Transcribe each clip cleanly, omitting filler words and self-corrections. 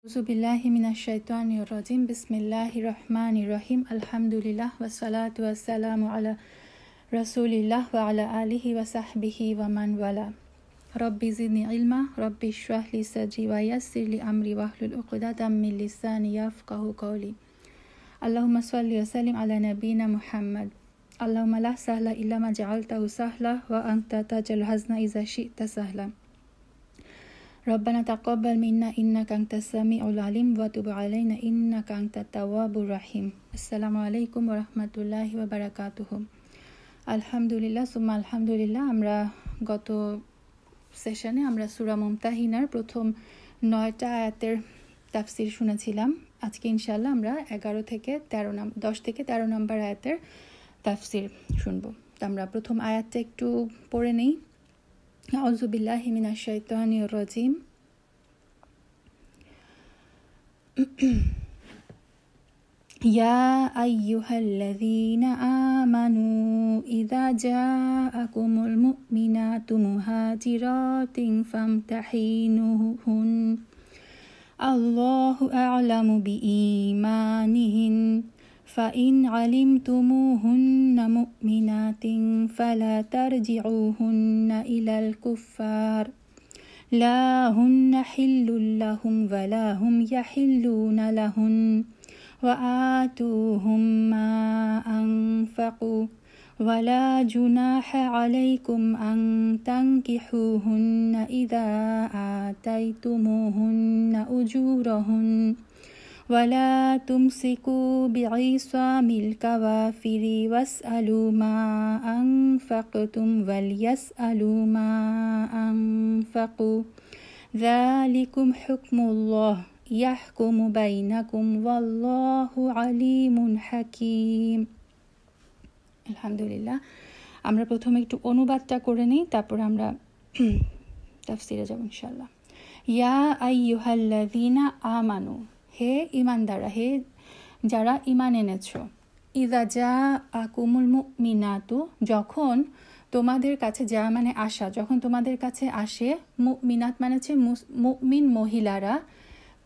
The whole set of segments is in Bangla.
Auzubillahi minasyaitonirrajim. Bismillahirrahmanirrahim. Alhamdulillah wassalatu wassalamu ala Rasulillah wa ala alihi wa sahbihi wa man wala. Rabbi zidni ilma, Rabbi shrah li sadri wa yassir li amri wahlul 'uqdatam min lisani yafqahu qawli. Allahumma shalli wa sallim ala nabiyyina Muhammad. Allahumma la sahla illa ma ja'altahu sahla wa anta taj'al hazna idza syi'ta sahla. Rabbana taqabbal minna innaka antas samiul alim wa tub alaina innaka antat tawwabur rahim. Assalamualaikum warahmatullahi wabarakatuh. আলহামদুলিল্লাহ সুম্মা আলহামদুলিল্লাহ। আমরা গত সেশনে সূরা মুমতাহিনার প্রথম 9টা আয়াতের তাফসীর শুনেছিলাম। আজকে ইনশাআল্লাহ আমরা 10 থেকে 13 নম্বর আয়াতের তাফসীর শুনব। আমরা প্রথম আয়াতটা একটু পড়ে নেই। আউযু বিল্লাহি মিনাশ শাইতানির রাজিম। ইয়া আইয়ুহাল্লাযীনা আমানু ইযা জাআকুমুল মুমিনাতু মুহাজিরাতিন ফামতাহিনুহুন আল্লাহু আ'লামু বিঈমানিহিন فإن علمتموهن مؤمنات فلا ترجعوهن إلى الكفار لا هن حل لهم ولا هم يحلون لهن وآتوهم ما أنفقوا ولا جناح عليكم أن تنكحوهن إذا آتيتموهن أجورهن ولا تمسكوا بعصام الكوافر واسألوا ما أنفقتم وليسألوا ما أنفقوا ذلكم حكم الله يحكم بينكم والله عليم حكيم. আলহামদুলিল্লাহ। আমরা প্রথমে একটু অনুবাদটা করে নিই, তারপর আমরা তাফসীরে যাব ইনশাআল্লাহ। ইয়া আইয়ুহাল্লাযীনা আমানু, হে ঈমানদাররা, হে যারা ঈমান এনেছো। ইযা জাআকুমুল মুমিনাতু, যখন তোমাদের কাছে, যা মানে আসা, যখন তোমাদের কাছে আসে, মুমিনাত মানে হচ্ছে মুমিন মহিলারা।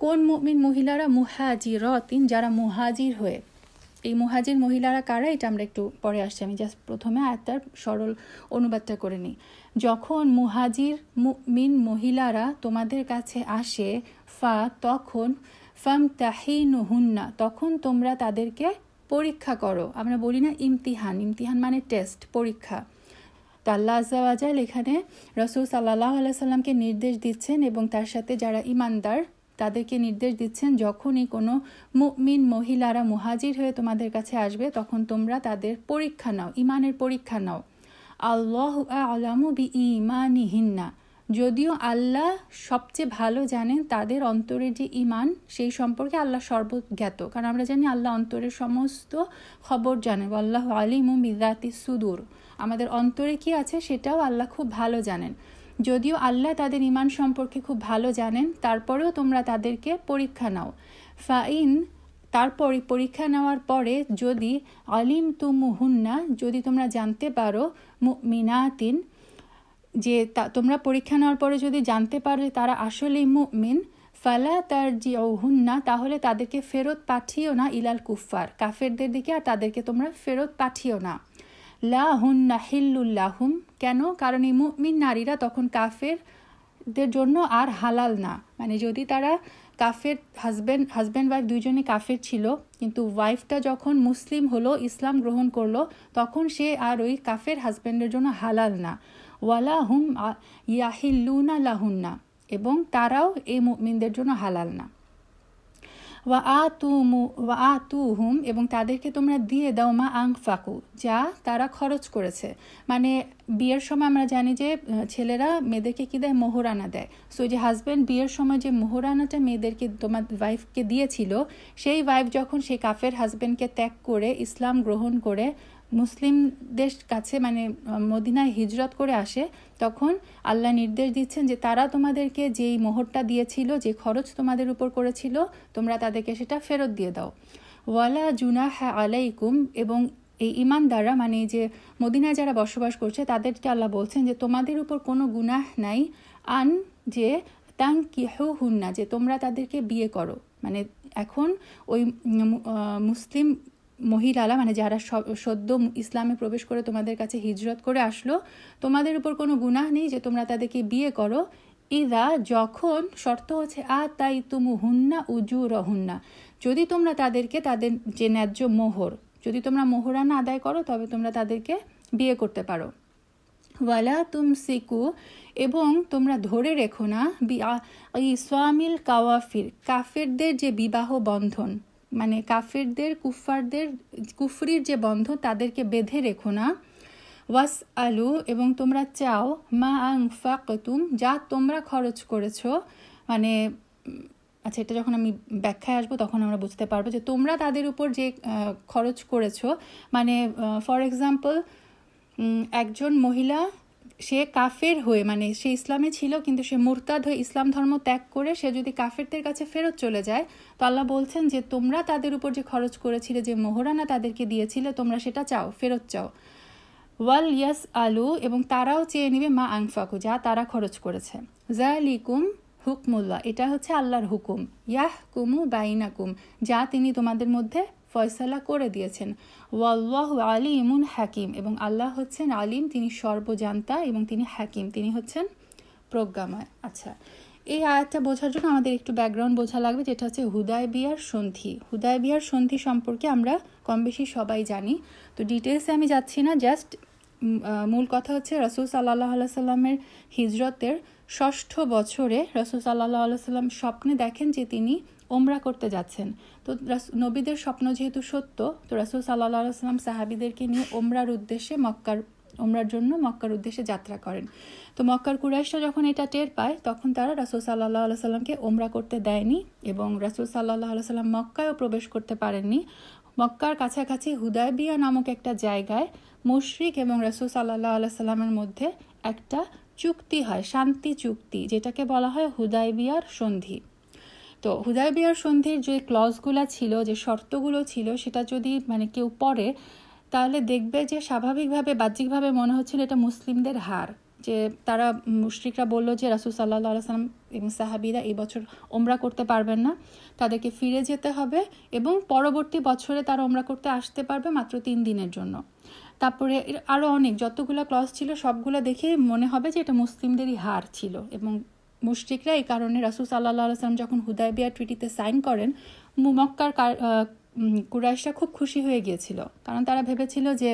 কোন মুমিন মহিলারা? মুহাজিরাতিন, যারা মুহাজির হয়ে। এই মুহাজির মহিলারা কারা, এটা আমরা একটু পরে আসছি। আমি জাস্ট প্রথমে আয়াতটার সরল অনুবাদটা করে নিই। যখন মুহাজির মুমিন মহিলারা তোমাদের কাছে আসে, তখন ফামতাহিনুহুন্না, তখন তোমরা তাদেরকে পরীক্ষা করো। আমরা বলি না ইমতিহান, ইমতিহান মানে টেস্ট, পরীক্ষা। তো আল্লাহ আযজা ওয়া জাল এখানে রাসূল সাল্লাল্লাহু আলাইহি সাল্লামকে নির্দেশ দিচ্ছেন এবং তার সাথে যারা ঈমানদার তাদেরকে নির্দেশ দিচ্ছেন, যখনই কোনো মুমিন মহিলারা মুহাজির হয়ে তোমাদের কাছে আসবে, তখন তোমরা তাদের পরীক্ষা নাও, ঈমানের পরীক্ষা নাও। আল্লাহু আ'লামু বিঈমানিহিন্না, যদিও আল্লাহ সবচেয়ে ভালো জানেন তাদের অন্তরের যে ঈমান, সেই সম্পর্কে আল্লাহ সর্বজ্ঞাত। কারণ আমরা জানি আল্লাহ অন্তরের সমস্ত খবর জানেন। আল্লাহু আলিমুম বিযাতিস সুদূর, আমাদের অন্তরে কি আছে সেটাও আল্লাহ খুব ভালো জানেন। যদিও আল্লাহ তাদের ঈমান সম্পর্কে খুব ভালো জানেন, তারপরেও তোমরা তাদেরকে পরীক্ষা নাও। ফাইন, তারপরে পরীক্ষা নেওয়ার পরে যদি আলিমতুমুহুন্না, যদি তোমরা জানতে পারো, মুমিনাতিন, যে তোমরা পরীক্ষা নেওয়ার পরে যদি জানতে পারো তারা আসলেই মুমিন, ফালা তারজিউহুন্না, তাহলে তাদেরকে ফেরত পাঠিও না, ইলাল কুফার, কাফেরদের দিকে, আর তাদেরকে তোমরা ফেরত পাঠিও না। লা হুন্না হিল্লুল লাহুম, কেন? কারণ এই মুমিন নারীরা তখন কাফেরদের জন্য আর হালাল না। মানে যদি তারা কাফের, হাজব্যান্ড ওয়াইফ দুইজনে কাফের ছিল, কিন্তু ওয়াইফটা যখন মুসলিম হলো, ইসলাম গ্রহণ করলো, তখন সে আর ওই কাফের হাজব্যান্ডের জন্য হালাল না। ওয়ালা হুম ইয়াহিল্লুনা লাহুন্না, এবং তারাও এই মুমিনদের জন্য হালাল না। ওয়া আতুহুম, এবং তাদেরকে তোমরা দিয়ে দাও, মা আনফাকু, যা তারা খরচ করেছে। মানে বিয়ের সময় আমরা জানি যে ছেলেরা মেয়েদেরকে কি দেয়? মোহরানা দেয়। সো যে হাজব্যান্ড বিয়ের সময় যে মোহরানাটা মেয়েদেরকে, তোমার ওয়াইফকে দিয়েছিল, সেই ওয়াইফ যখন সেই কাফের হাজব্যান্ডকে ত্যাগ করে ইসলাম গ্রহণ করে মুসলিমদের কাছে, মানে মদিনায় হিজরত করে আসে, তখন আল্লাহ নির্দেশ দিচ্ছেন যে তারা তোমাদেরকে যেই মোহরটা দিয়েছিল, যে খরচ তোমাদের উপর করেছিল, তোমরা তাদেরকে সেটা ফেরত দিয়ে দাও। ওয়ালা জুনাহা আলাইকুম, এবং এই ঈমানদাররা, মানে যে মদিনায় যারা বসবাস করছে, তাদেরকে আল্লাহ বলছেন যে তোমাদের উপর কোনো গুনাহ নাই, যে তানকিহুহুন্না, যে তোমরা তাদেরকে বিয়ে করো। মানে এখন ওই মুসলিম মহিলারা, মানে যারা সদ্য ইসলামে প্রবেশ করে তোমাদের কাছে হিজরত করে আসলো, তোমাদের উপর কোনো গুনাহ নেই যে তোমরা তাদেরকে বিয়ে করো। ইদা, যখন, শর্ত হচ্ছে তাই তুমু হুন্না উজুরহুন্না, যদি তোমরা তাদেরকে তাদের যে ন্যায্য মোহর, যদি তোমরা মোহরানা আদায় করো তবে তোমরা তাদেরকে বিয়ে করতে পারো। ওয়ালা তুমসিকু, এবং তোমরা ধরে রেখো না ইসওয়ামিল কাওয়াফির, কাফেরদের যে বিবাহ বন্ধন, মানে কাফেরদের কুফরির যে বন্ধন তাদেরকে বেঁধে রেখো না। ওয়াস আলু, এবং তোমরা চাও মা আনফাকতুম, যা তোমরা খরচ করেছো। মানে আচ্ছা, এটা যখন আমি ব্যাখ্যায় আসবো তখন আমরা বুঝতে পারবো যে তোমরা তাদের উপর যে খরচ করেছো, মানে ফর এক্সাম্পল একজন মহিলা, সে কাফের হয়ে, মানে সে ইসলামে ছিল কিন্তু সে মুরতাদ হয়ে ইসলাম ধর্ম ত্যাগ করে সে যদি কাফেরদের কাছে ফেরত চলে যায়, তো আল্লাহ বলছেন যে তোমরা তাদের উপর যে খরচ করেছিলে, যে মোহরানা তাদেরকে দিয়েছিলে, তোমরা সেটা চাও, ফেরত চাও। ওয়াল ইয়াস আলু, এবং তারাও চেয়ে নিবে মা আনফাকু, যা তারা খরচ করেছে। যালিকুম হুকমুল্লাহ, এটা হচ্ছে আল্লাহর হুকুম। ইয়াহকুমু বাইনাকুম, যা তিনি তোমাদের মধ্যে ফয়সালা করে দিয়েছেন। ওয়াল্লাহু আলিমুন হাকিম, এবং আল্লাহ হচ্ছেন আলিম, তিনি সর্বজান্তা, এবং তিনি হাকিম, তিনি হচ্ছেন প্রজ্ঞাময়। আচ্ছা, এই আয়াতটা বোঝার জন্য আমাদের একটু ব্যাকগ্রাউন্ড বোঝা লাগবে, যেটা হচ্ছে হুদায়বিয়ার সন্ধি। হুদায়বিয়ার সন্ধি সম্পর্কে আমরা কম বেশি সবাই জানি, তো ডিটেলসে আমি যাচ্ছি না। জাস্ট মূল কথা হচ্ছে রাসূল সাল্লাল্লাহু আলাইহি সাল্লামের হিজরতের ৬ষ্ঠ বছরে রাসূল সাল্লাল্লাহু আলাইহি সাল্লাম স্বপ্নে দেখেন যে তিনি ওমরা করতে যাচ্ছেন। তো নবীদের স্বপ্ন যেহেতু সত্য, তো রাসূল সাল্লাল্লাহু আলাইহি সাল্লাম সাহাবীদেরকে নিয়ে ওমরার জন্য মক্কার উদ্দেশ্যে যাত্রা করেন। তো মক্কার কুরাইশরা যখন এটা টের পায়, তখন তারা রাসূল সাল্লাল্লাহু আলাইহি সাল্লামকে ওমরা করতে দেয়নি, এবং রাসূল সাল্লাল্লাহু আলাইহি সাল্লাম মক্কায়ও প্রবেশ করতে পারেননি। মক্কার কাছাকাছি হুদায়বিয়া নামক একটা জায়গায় মুশরিক এবং রাসূল সাল্লাল্লাহু আলাইহি সাল্লামের মধ্যে একটা চুক্তি হয়, শান্তি চুক্তি, যেটাকে বলা হয় হুদায়বিয়ার সন্ধি। তো হুদায়বিয়ার সন্ধির যে ক্লজগুলো ছিল, যে শর্তগুলো ছিল, সেটা যদি মানে কেউ পড়ে, তাহলে দেখবে যে স্বাভাবিকভাবে বাহ্যিকভাবে মনে হচ্ছিল এটা মুসলিমদের হার, যে তারা মুশরিকরা বলল যে রাসূল সাল্লাল্লাহু আলাইহি সাল্লাম এবং সাহাবীরা এই বছর ওমরা করতে পারবেন না, তাদেরকে ফিরে যেতে হবে, এবং পরবর্তী বছরে তারা ওমরা করতে আসতে পারবে মাত্র 3 দিনের জন্য। তারপরে আরও অনেক যতগুলো ক্লজ ছিল সবগুলো দেখে মনে হবে যে এটা মুসলিমদেরই হার ছিল, এবং মুশরিকরা এই কারণে রাসূল সাল্লাল্লাহু আলাইহি সাল্লাম যখন হুদায়বিয়া ট্রিটিতে সাইন করেন, মক্কার কুরাইশরা খুব খুশি হয়ে গিয়েছিল, কারণ তারা ভেবেছিল যে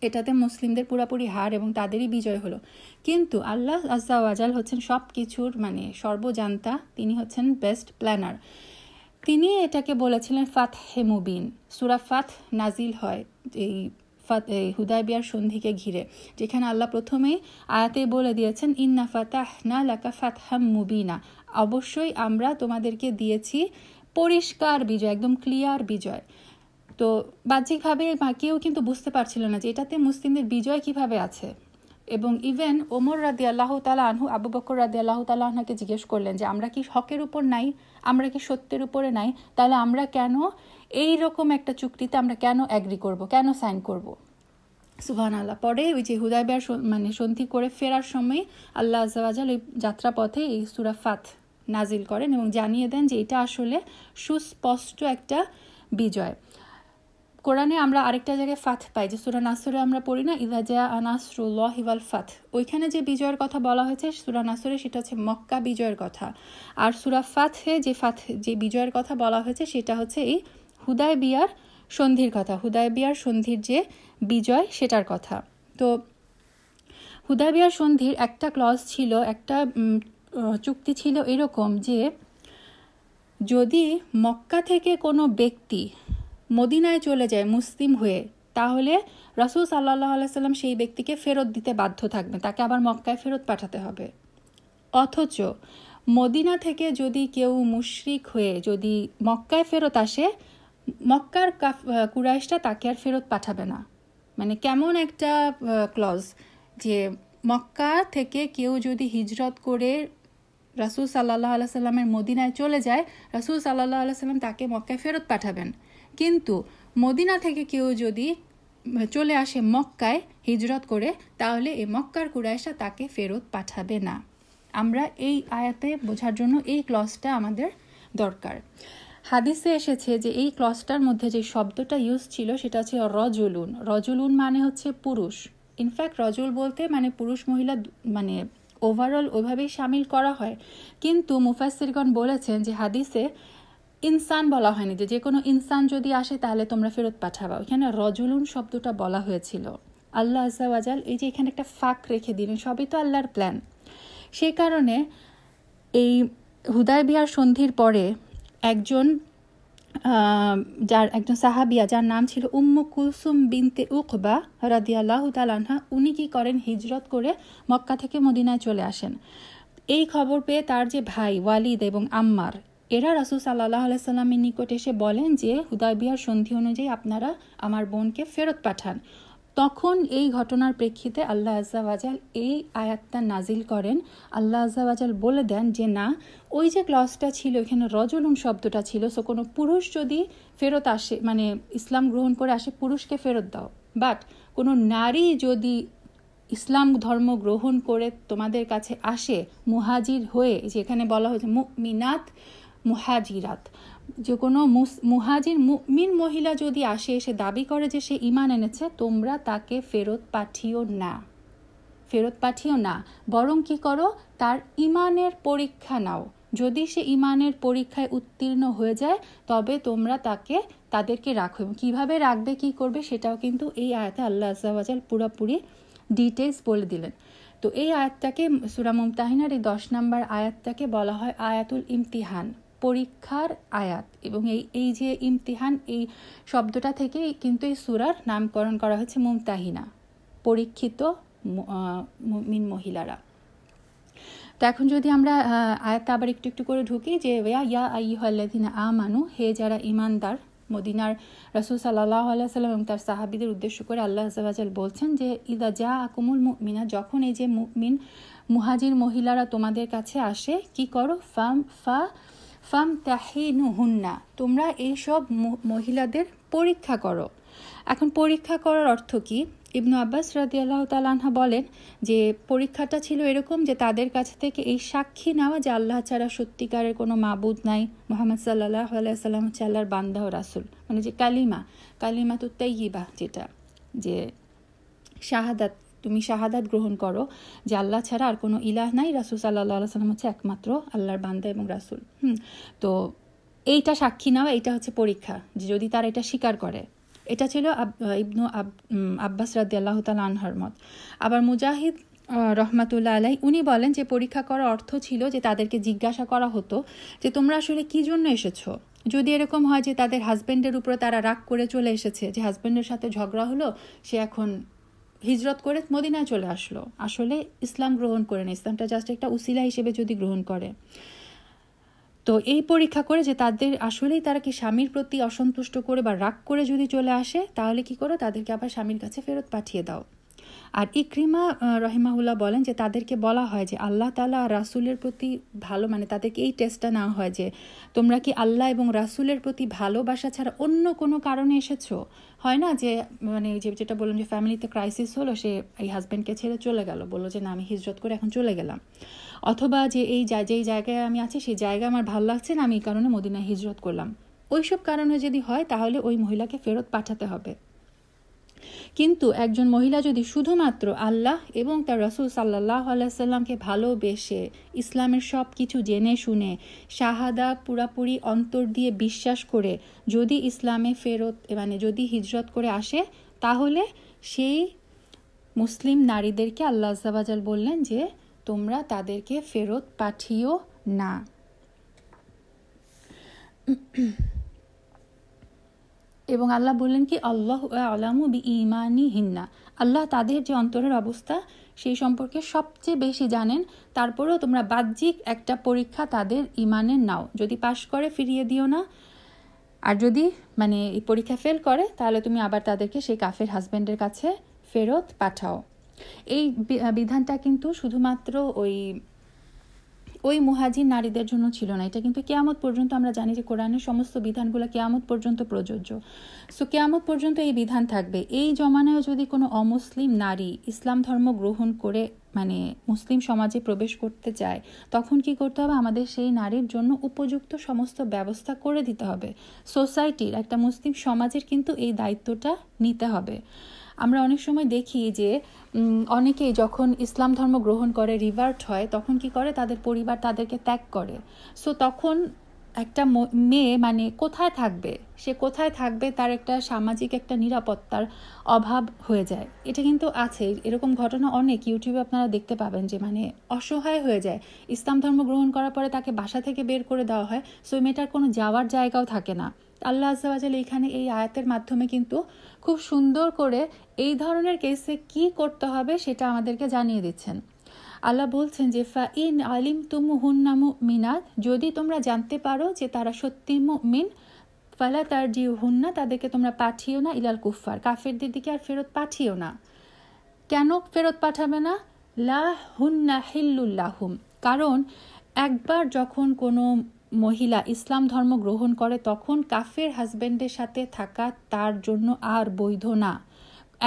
এটাতে মুসলিমদের পুরাপুরি হার এবং তাদেরই বিজয় হলো। কিন্তু আল্লাহ আজ্জা ওয়াজাল হচ্ছেন সব কিছুর মানে সর্বজান্তা, তিনি হচ্ছেন বেস্ট প্ল্যানার। তিনি এটাকে বলেছিলেন ফাতহে মুবিন। সূরা ফাত নাজিল হয় এই হুদায়বিয়ার সন্ধিকে ঘিরে, যেখানে আল্লাহ প্রথমেই আয়াতে বলে দিয়েছেন ইন্না ফাতাহনা লাকা ফাতহাম মুবিনা, অবশ্যই আমরা তোমাদেরকে দিয়েছি পরিষ্কার বিজয়, একদম ক্লিয়ার বিজয়। তো বাহ্যিকভাবে কেউ কিন্তু বুঝতে পারছিল না যে এটাতে মুসলিমদের বিজয় কিভাবে আছে। এবং ইভেন ওমর রাদিয়াল্লাহু তাআলা আনহু আবু বকর রাদিয়াল্লাহু তাআলা আনহুকে জিজ্ঞেস করলেন যে আমরা কি হকের উপর নাই, আমরা কি সত্যের উপরে নাই, তাহলে আমরা কেন এই রকম একটা চুক্তিতে আমরা কেন অ্যাগ্রি করব, কেন সাইন করব। সুবহানাল্লাহ। পরে ওই যে হুদায়বিয়ার মানে সন্ধি করে ফেরার সময় আল্লাহ আজ্জা ওয়াজাল এই যাত্রাপথে এই সূরা ফাত নাজিল করেন এবং জানিয়ে দেন যে এটা আসলে সুস্পষ্ট একটা বিজয়। কোরআনে আমরা আরেকটা জায়গায় ফাত পাই, যে সূরা নাসরে আমরা পড়ি না, ইযা জাআ নাসরুল্লাহি ওয়াল ফাত, ওইখানে যে বিজয়ের কথা বলা হয়েছে সূরা নাসরে সেটা হচ্ছে মক্কা বিজয়ের কথা। আর সূরা ফাতহে যে বিজয়ের কথা বলা হয়েছে সেটা হচ্ছে এই হুদায়বিয়ার সন্ধির কথা, হুদায়বিয়ার সন্ধির যে বিজয় সেটার কথা। তো হুদায়বিয়ার সন্ধির একটা ক্লজ ছিল, একটা চুক্তি ছিল এরকম যে যদি মক্কা থেকে কোনো ব্যক্তি মদিনায় চলে যায় মুসলিম হয়ে, তাহলে রাসূল সাল্লাল্লাহু আলাইহি সাল্লাম সেই ব্যক্তিকে ফেরত দিতে বাধ্য থাকবেন, তাকে আবার মক্কায় ফেরত পাঠাতে হবে। অথচ মদিনা থেকে যদি কেউ মুশরিক হয়ে যদি মক্কায় ফেরত আসে, মক্কার কুরাইশরা তাকে আর ফেরত পাঠাবে না। মানে কেমন একটা ক্লজ, যে মক্কা থেকে কেউ যদি হিজরত করে রাসূল সাল্লাল্লাহু আলাইহি সাল্লামের মদিনায় চলে যায়, রাসূল সাল্লাল্লাহু আলাইহি সাল্লাম তাকে মক্কায় ফেরত পাঠাবেন, কিন্তু মদিনা থেকে কেউ যদি চলে আসে মক্কায় হিজরত করে, তাহলে এই মক্কার কুরাইশরা তাকে ফেরত পাঠাবে না। আমরা এই আয়াতে বোঝার জন্য এই ক্লজটা আমাদের দরকার। হাদিসে এসেছে যে এই ক্লজটার মধ্যে যে শব্দটা ইউজ ছিল সেটা হচ্ছে রজুলুন। রজুলুন মানে হচ্ছে পুরুষ। ইনফ্যাক্ট রজুল বলতে মানে পুরুষ মহিলা মানে ওভারঅল ওইভাবেই সামিল করা হয়, কিন্তু মুফাসসিরগণ বলেছেন যে হাদিসে ইনসান বলা হয়নি, যে কোনো ইনসান যদি আসে তাহলে তোমরা ফেরত পাঠাবা। ওইখানে রজুলুন শব্দটা বলা হয়েছিল। আল্লাহ আজ্জা ওয়াজাল এই যে এখানে একটা ফাঁক রেখে দিলেন, সবই তো আল্লাহর প্ল্যান। সেই কারণে এই হুদায়বিয়ার সন্ধির পরে একজন সাহাবিয়া যার নাম ছিল উম্মু কুলসুম বিনতে উকবা রাদিয়াল্লাহু তাআলা আনহা, উনি কি করেন, হিজরত করে মক্কা থেকে মদিনায় চলে আসেন। এই খবর পেয়ে তার যে ভাই ওয়ালিদ এবং আম্মার, এরা রাসূল সাল্লাল্লাহু আলাইহি সাল্লামের নিকট এসে বলেন যে হুদায়বিয়ার সন্ধি অনুযায়ী আপনারা আমার বোনকে ফেরত পাঠান। তখন এই ঘটনার প্রেক্ষিতে আল্লাহ আজ্জা ওয়াজাল এই আয়াতটা নাজিল করেন। আল্লাহ আজ্জা ওয়াজাল বলে দেন যে না, ওই যে ক্লজটা ছিল এখানে রজুলুন শব্দটা ছিল, সো কোনো পুরুষ যদি ফেরত আসে মানে ইসলাম গ্রহণ করে আসে, পুরুষকে ফেরত দাও। বাট কোনো নারী যদি ইসলাম ধর্ম গ্রহণ করে তোমাদের কাছে আসে মুহাজির হয়ে, যেখানে বলা হয়েছে মুমিনাত মুহাজিরাত, যে কোনো মুহাজির মুমিন মহিলা যদি আসে, এসে দাবি করে যে সে ঈমান এনেছে, তোমরা তাকে ফেরত পাঠিও না, বরং কি করো, তার ঈমানের পরীক্ষা নাও। যদি সে ঈমানের পরীক্ষায় উত্তীর্ণ হয়ে যায় তবে তোমরা তাদেরকে রাখো। এবং কীভাবে রাখবে, কি করবে, সেটাও কিন্তু এই আয়াতে আল্লাহ আজ্জা ওয়াজাল পুরোপুরি ডিটেলস বলে দিলেন। তো এই আয়াতটাকে সূরা মুমতাহিনার এই 10 নম্বর আয়াতটাকে বলা হয় আয়াতুল ইমতিহান, পরীক্ষার আয়াত। এবং এই যে ইমতিহান, এই শব্দটা থেকে কিন্তু এই সূরার নামকরণ করা হয়েছে মুমতাহিনা, পরীক্ষিত মুমিন মহিলারা। তো এখন যদি আমরা আয়াতটা আবার একটু একটু করে ঢুকি, যে ইয়া আইয়ুহাল্লাযিনা আমানু, হে যারা ঈমানদার। মদিনার রাসূল সাল্লাল্লাহু আলাইহি ওয়াসাল্লাম এবং তার সাহাবীদের উদ্দেশ্য করে আল্লাহ আজ্জা ওয়াজাল বলছেন যে ইযা জাআকুমুল মুমিনা, যখন এই যে মুমিন মুহাজির মহিলারা তোমাদের কাছে আসে, কি করো, ফামতাহিনুহুন্না, তোমরা এইসব মহিলাদের পরীক্ষা করো। এখন পরীক্ষা করার অর্থ কি? ইবনু আব্বাস রাদিয়াল্লাহু তাআলা আনহু বলেন যে পরীক্ষাটা ছিল এরকম যে তাদের কাছ থেকে এই সাক্ষী নেওয়া যে আল্লাহ ছাড়া সত্যিকারের কোনো মাবুদ নাই, মুহাম্মদ সাল্লাল্লাহু আলাইহি সাল্লাম হচ্ছে আল্লাহর বান্দা ও রাসূল, মানে যে কালিমাতুত তাইয়্যিবা, যেটা যে শাহাদাত, তুমি শাহাদাত গ্রহণ করো যে আল্লাহ ছাড়া আর কোনো ইলাহ নাই, রাসূল সাল্লাল্লাহু আলাইহি সাল্লাম হচ্ছে একমাত্র আল্লাহর বান্দা এবং রাসূল। তো এইটা সাক্ষী নেওয়া, এটা হচ্ছে পরীক্ষা, যে যদি তারা এটা স্বীকার করে। এটা ছিল ইবনু আব্বাস রাদিয়াল্লাহু তাআলা আনহুর মত। আবার মুজাহিদ রহমাতুল্লাহ আলাইহি উনি বলেন যে পরীক্ষা করার অর্থ ছিল যে তাদেরকে জিজ্ঞাসা করা হতো যে তোমরা আসলে কি জন্য এসেছো। যদি এরকম হয় যে তাদের হাজব্যান্ডের উপরে তারা রাগ করে চলে এসেছে, যে হাজব্যান্ডের সাথে ঝগড়া হলো, সে এখন হিজরত করে মদিনায় চলে আসলো, আসলে ইসলাম গ্রহণ করে না, ইসলামটা জাস্ট একটা উসিলা হিসেবে যদি গ্রহণ করে, তো এই পরীক্ষা করে যে তাদের আসলেই তারা কি স্বামীর প্রতি অসন্তুষ্ট করে বা রাগ করে যদি চলে আসে, তাহলে কি করো, তাদেরকে আবার স্বামীর কাছে ফেরত পাঠিয়ে দাও। আর ইকরিমা রহিমাহুল্লাহ বলেন যে তাদেরকে বলা হয় যে আল্লাহ তাআলা রাসূলের প্রতি ভালো, মানে তাদেরকে এই টেস্টটা নেওয়া হয় যে তোমরা কি আল্লাহ এবং রাসূলের প্রতি ভালোবাসা ছাড়া অন্য কোনো কারণে এসেছো। হয় না যে মানে যেটা বললাম যে ফ্যামিলিতে ক্রাইসিস হলো, সে এই হাজব্যান্ডকে ছেড়ে চলে গেল, বললো যে না আমি হিজরত করে এখন চলে গেলাম, অথবা যে যেই জায়গায় আমি আছি সেই জায়গা আমার ভালো লাগছে না, আমি এই কারণে মদিনায় হিজরত করলাম, ওইসব কারণে যদি হয় তাহলে ওই মহিলাকে ফেরত পাঠাতে হবে। কিন্তু একজন মহিলা যদি শুধুমাত্র আল্লাহ এবং তার রাসূল সাল্লাল্লাহু আলাইহি সাল্লামকে ভালোবেসে ইসলামের সব কিছু জেনে শুনে শাহাদা পুরাপুরি অন্তর দিয়ে বিশ্বাস করে যদি ইসলামে ফেরত মানে যদি হিজরত করে আসে, তাহলে সেই মুসলিম নারীদেরকে আল্লাহ আজ্জা ওয়াজাল বললেন যে তোমরা তাদেরকে ফেরত পাঠিও না। এবং আল্লাহ বললেন কি আল্লাহু আ'লামু বিঈমানিহিন্না, আল্লাহ তাদের যে অন্তরের অবস্থা সেই সম্পর্কে সবচেয়ে বেশি জানেন। তারপরেও তোমরা বাহ্যিক একটা পরীক্ষা তাদের ঈমানের নাও, যদি পাশ করে ফিরিয়ে দিও না, আর যদি মানে এই পরীক্ষা ফেল করে তাহলে তুমি আবার তাদেরকে সেই কাফের হাজব্যান্ডের কাছে ফেরত পাঠাও। এই বিধানটা কিন্তু শুধুমাত্র ওই ওই মুহাজির নারীদের জন্য ছিল না। এটা কিন্তু কিয়ামত পর্যন্ত আমরা জানি যে কোরআনের সমস্ত বিধানগুলো কিয়ামত পর্যন্ত প্রযোজ্য। সো কিয়ামত পর্যন্ত এই বিধান থাকবে। এই জমানায় যদি কোনো অমুসলিম নারী ইসলাম ধর্ম গ্রহণ করে মানে মুসলিম সমাজে প্রবেশ করতে চায়, তখন কি করতে হবে? আমাদের সেই নারীর জন্য উপযুক্ত সমস্ত ব্যবস্থা করে দিতে হবে। সোসাইটির, একটা মুসলিম সমাজের কিন্তু এই দায়িত্বটা নিতে হবে। আমরা অনেক সময় দেখি যে অনেকেই যখন ইসলাম ধর্ম গ্রহণ করে, রিভার্ট হয়, তখন কি করে? তাদের পরিবার তাদেরকে ত্যাগ করে। সো তখন একটা মেয়ে মানে কোথায় থাকবে, সে কোথায় থাকবে, তার একটা সামাজিক একটা নিরাপত্তার অভাব হয়ে যায়। এটা কিন্তু আছে, এরকম ঘটনা অনেক ইউটিউবে আপনারা দেখতে পাবেন যে মানে অসহায় হয়ে যায়। ইসলাম ধর্ম গ্রহণ করার পরে তাকে বাসা থেকে বের করে দেওয়া হয়, সো মেয়েটার কোনো যাওয়ার জায়গাও থাকে না। আল্লাহ আজ্জা ওয়া জাল এইখানে এই আয়াতের মাধ্যমে কিন্তু খুব সুন্দর করে এই ধরনের কেসে কি করতে হবে সেটা আমাদেরকে জানিয়ে দিচ্ছেন। আল্লাহ বলছেন যে ফাইন আলিম তুমুহুন্না মুমিনাত, যদি তোমরা জানতে পারো যে তারা সত্যি মুমিন, ফালা তারজিউহুন্না, তাদেরকে তোমরা পাঠিও না ইলাল কুফফার, কাফেরদের দিকে আর ফেরত পাঠিও না। কেন ফেরত পাঠাবে না? লা হুন্না হিল্লুল লাহুম, কারণ একবার যখন কোনো মহিলা ইসলাম ধর্ম গ্রহণ করে তখন কাফের হাজবেন্ডের সাথে থাকা তার জন্য আর বৈধ না।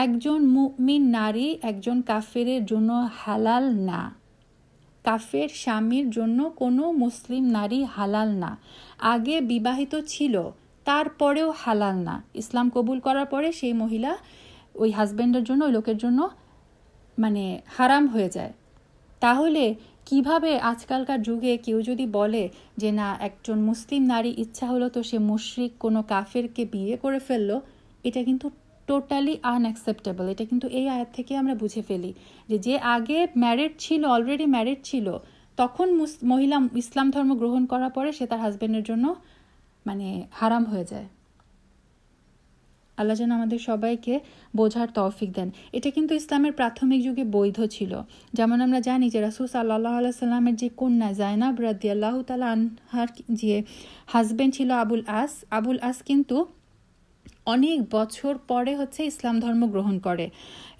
একজন মুমিন নারী একজন কাফেরের জন্য হালাল না। কাফের স্বামীর জন্য কোনো মুসলিম নারী হালাল না। আগে বিবাহিত ছিল তারপরেও হালাল না। ইসলাম কবুল করার পরে সেই মহিলা ওই হাজবেন্ডের জন্য, ওই লোকের জন্য মানে হারাম হয়ে যায়। তাহলে কিভাবে আজকালকার যুগে কেউ যদি বলে যে না, একজন মুসলিম নারী ইচ্ছা হলো তো সে মুশরিক কোনো কাফেরকে বিয়ে করে ফেললো, এটা কিন্তু টোটালি আনঅ্যাকসেপ্টেবল। এটা কিন্তু এই আয়াত থেকে আমরা বুঝে ফেলি যে যে আগে ম্যারিড ছিল, অলরেডি ম্যারিড ছিল, তখন মহিলা ইসলাম ধর্ম গ্রহণ করার পরে সে তার হাজবেন্ডের জন্য মানে হারাম হয়ে যায়। আল্লাহ যেন আমাদের সবাইকে বোঝার তৌফিক দেন। এটা কিন্তু ইসলামের প্রাথমিক যুগে বৈধ ছিল। যেমন আমরা জানি যে রাসূল সাল্লাল্লাহু আলাইহি সাল্লামের যে কন্যা জায়নাব রাদিয়াল্লাহু তাআলা আনহার যে হাজবেন্ড ছিল আবুল আস কিন্তু অনেক বছর পরে হচ্ছে ইসলাম ধর্ম গ্রহণ করে,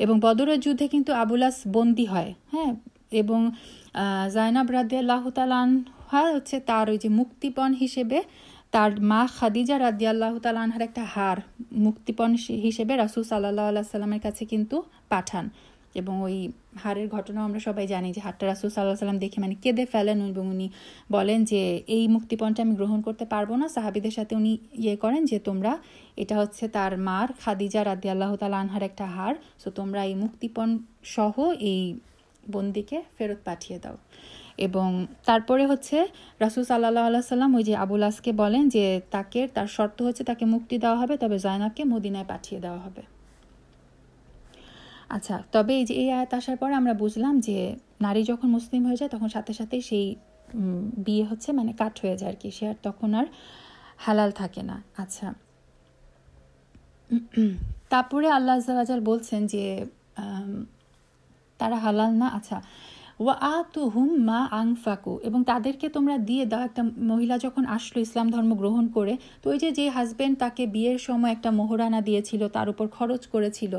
এবং বদরের যুদ্ধে কিন্তু আবুল আস বন্দী হয়। হ্যাঁ, এবং জায়নাব রাদিয়াল্লাহু তাআলা আনহা হচ্ছে তার ওই যে মুক্তিপণ হিসেবে তার মা খাদিজা রাদিয়াল্লাহু তাআলা আনহার একটা হার মুক্তিপণ হিসেবে রাসূল সাল্লাল্লাহু আলাইহি সাল্লামের কাছে কিন্তু পাঠান। এবং ওই হারের ঘটনা আমরা সবাই জানি যে হারটা রাসূল সাল্লাল্লাহু আলাইহি সাল্লাম দেখে মানে কেঁদে ফেলেন, এবং উনি বলেন যে এই মুক্তিপণটা আমি গ্রহণ করতে পারবো না। সাহাবীদের সাথে উনি করেন যে তোমরা, এটা হচ্ছে তার মার খাদিজা রাদিয়াল্লাহু তাআলা আনহার একটা হার, সো তোমরা এই মুক্তিপণ সহ এই বন্দীকে ফেরত পাঠিয়ে দাও। এবং তারপরে হচ্ছে রাসূল সাল্লাল্লাহু আলাইহি সাল্লাম ওই যে আবুল আসকে বলেন যে তার শর্ত হচ্ছে তাকে মুক্তি দেওয়া হবে, তবে জায়নাবকে মদিনায় পাঠিয়ে দেওয়া হবে। আচ্ছা, তবে এই যে এই আয়াত আসার পরে আমরা বুঝলাম যে নারী যখন মুসলিম হয়ে যায় তখন সাথে সাথেই সেই বিয়ে হচ্ছে মানে কাট হয়ে যায় আর কি, সে আর তখন আর হালাল থাকে না। আচ্ছা, তারপরে আল্লাহ আজ্জা ওয়া জাল বলছেন যে তারা হালাল না। আচ্ছা, ওয়া আতুহুম মা আনফাকু, এবং তাদেরকে তোমরা দিয়ে দাও। একটা মহিলা যখন আসলো ইসলাম ধর্ম গ্রহণ করে, তো ওই যে হাজবেন্ড তাকে বিয়ের সময় একটা মোহরানা দিয়েছিল, তার উপর খরচ করেছিল,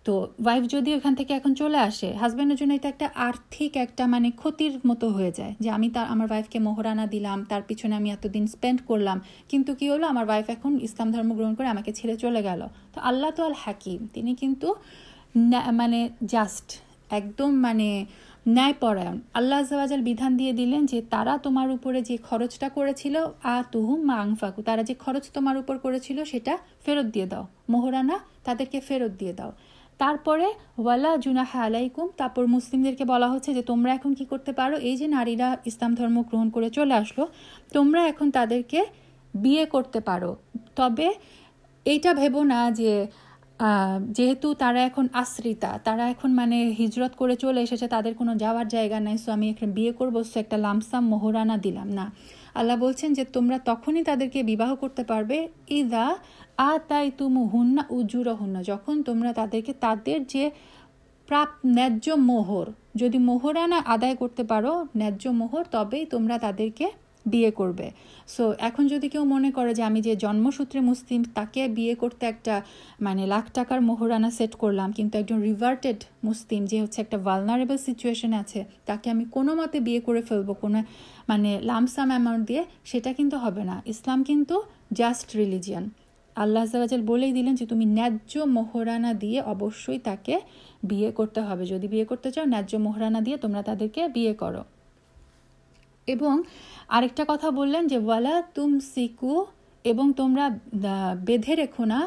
তো ওয়াইফ যদি ওখান থেকে এখন চলে আসে, হাজব্যান্ডের জন্য এটা একটা আর্থিক একটা মানে ক্ষতির মতো হয়ে যায় যে আমি আমার ওয়াইফকে মোহরানা দিলাম, তার পিছনে আমি এতদিন স্পেন্ড করলাম, কিন্তু কি হলো, আমার ওয়াইফ এখন ইসলাম ধর্ম গ্রহণ করে আমাকে ছেড়ে চলে গেল। তো আল্লাহ তো আল হাকিম, তিনি কিন্তু মানে জাস্ট একদম মানে ন্যায়পরায়ণ। আল্লাহ আজ্জা ওয়া জাল বিধান দিয়ে দিলেন যে তারা তোমার উপরে যে খরচটা করেছিল, আতুহুম মা আনফাকু, তারা যে খরচ তোমার উপর করেছিল সেটা ফেরত দিয়ে দাও, মোহরানা তাদেরকে ফেরত দিয়ে দাও। তারপরে ওয়ালা জুনাহা আলাইকুম, তারপর মুসলিমদেরকে বলা হচ্ছে যে তোমরা এখন কি করতে পারো, এই যে নারীরা ইসলাম ধর্ম গ্রহণ করে চলে আসলো, তোমরা এখন তাদেরকে বিয়ে করতে পারো। তবে এইটা ভেবো না যে যেহেতু তারা এখন আশ্রিতা, তারা এখন মানে হিজরত করে চলে এসেছে, তাদের কোনো যাওয়ার জায়গা নাই, সো আমি এখন বিয়ে করবো, সো একটা লামসাম মোহরানা দিলাম না। আল্লাহ বলছেন যে তোমরা তখনই তাদেরকে বিবাহ করতে পারবে ইদা আতাইতুমুহুন্না উজুরহুন্না, যখন তোমরা তাদেরকে তাদের যে ন্যায্য মোহর, যদি মোহরানা আদায় করতে পারো ন্যায্য মোহর, তবেই তোমরা তাদেরকে বিয়ে করবে। সো এখন যদি কেউ মনে করে যে আমি যে জন্মসূত্রে মুসলিম তাকে বিয়ে করতে একটা মানে লাখ টাকার মোহরানা সেট করলাম, কিন্তু একজন রিভার্টেড মুসলিম যে হচ্ছে একটা ভালনারেবল সিচুয়েশনে আছে তাকে আমি কোনো মতে বিয়ে করে ফেলবো কোনো মানে লামসাম অ্যামাউন্ট দিয়ে, সেটা কিন্তু হবে না। ইসলাম কিন্তু জাস্ট রিলিজিয়ান। আল্লাহ আজ্জাওয়াজাল বলেই দিলেন যে তুমি ন্যায্য মোহরানা দিয়ে অবশ্যই তাকে বিয়ে করতে হবে। যদি বিয়ে করতে চাও ন্যায্য মোহরানা দিয়ে তোমরা তাদেরকে বিয়ে করো। এবং আরেকটা কথা বললেন যে ওয়ালা তুম সিকু, এবং তোমরা বেঁধে রেখো না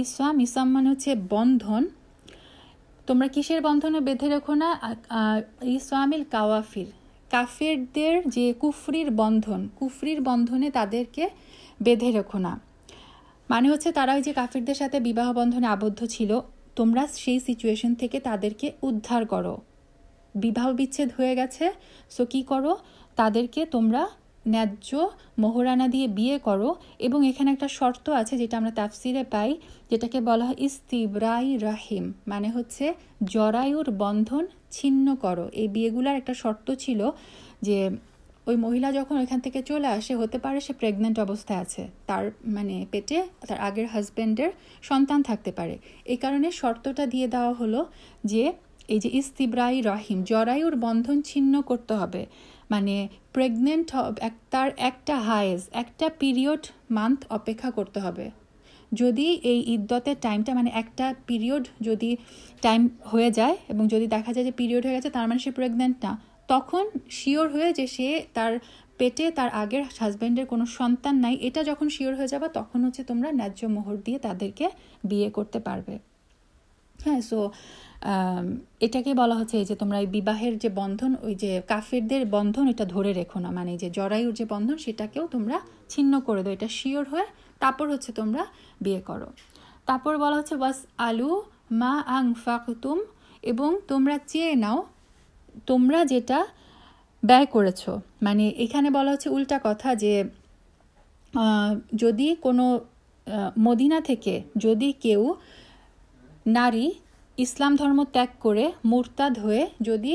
ইসাম, ইসাম মানে হচ্ছে বন্ধন, তোমরা কিসের বন্ধনে বেঁধে রেখো না, ইসলামিল কাওয়াফির, কাফেরদের যে কুফরির বন্ধন, কুফরির বন্ধনে তাদেরকে বেঁধে রেখো না। মানে হচ্ছে তারা ওই যে কাফেরদের সাথে বিবাহ বন্ধনে আবদ্ধ ছিল, তোমরা সেই সিচুয়েশন থেকে তাদেরকে উদ্ধার করো। বিবাহ বিচ্ছেদ হয়ে গেছে, সো কী করো, তাদেরকে তোমরা ন্যায্য মোহরানা দিয়ে বিয়ে করো। এবং এখানে একটা শর্ত আছে যেটা আমরা তাফসিরে পাই, যেটাকে বলা হয় ইস্তিবরাই রাহিম, মানে হচ্ছে জরায়ুর বন্ধন ছিন্ন করো। এই বিয়েগুলার একটা শর্ত ছিল যে ওই মহিলা যখন ওইখান থেকে চলে আসে, হতে পারে সে প্রেগনেন্ট অবস্থায় আছে, তার মানে পেটে তার আগের হাজব্যান্ডের সন্তান থাকতে পারে। এই কারণে শর্তটা দিয়ে দেওয়া হলো যে এই যে ইস্তিবরাই রাহিম, জরায়ুর বন্ধন ছিন্ন করতে হবে, মানে প্রেগনেন্ট তার একটা হায়েজ একটা পিরিয়ড মান্থ অপেক্ষা করতে হবে। যদি এই ইদ্যতের টাইমটা মানে একটা পিরিয়ড যদি টাইম হয়ে যায় এবং যদি দেখা যায় যে পিরিয়ড হয়ে গেছে তার মানে সে প্রেগনেন্ট না, তখন শিওর হয়ে যে সে তার পেটে তার আগের হাজব্যান্ডের কোনো সন্তান নাই, এটা যখন শিওর হয়ে যাবে তখন হচ্ছে তোমরা ন্যায্য মোহর দিয়ে তাদেরকে বিয়ে করতে পারবে। হ্যাঁ, সো এটাকে বলা হচ্ছে এই যে তোমরা এই বিবাহের যে বন্ধন, ওই যে কাফেরদের বন্ধন, এটা ধরে রেখো না, মানে যে জরায়ুর যে বন্ধন সেটাকেও তোমরা ছিন্ন করে দাও, এটা শিওর হয়ে তারপর হচ্ছে তোমরা বিয়ে করো। তারপর বলা হচ্ছে ওয়াস আলু মা আনফাকতুম, এবং তোমরা চেয়ে নাও তোমরা যেটা ব্যয় করেছো। মানে এখানে বলা হচ্ছে উল্টা কথা, যে যদি কোনো মদিনা থেকে যদি কেউ নারী ইসলাম ধর্ম ত্যাগ করে মুরতাদ হয়ে যদি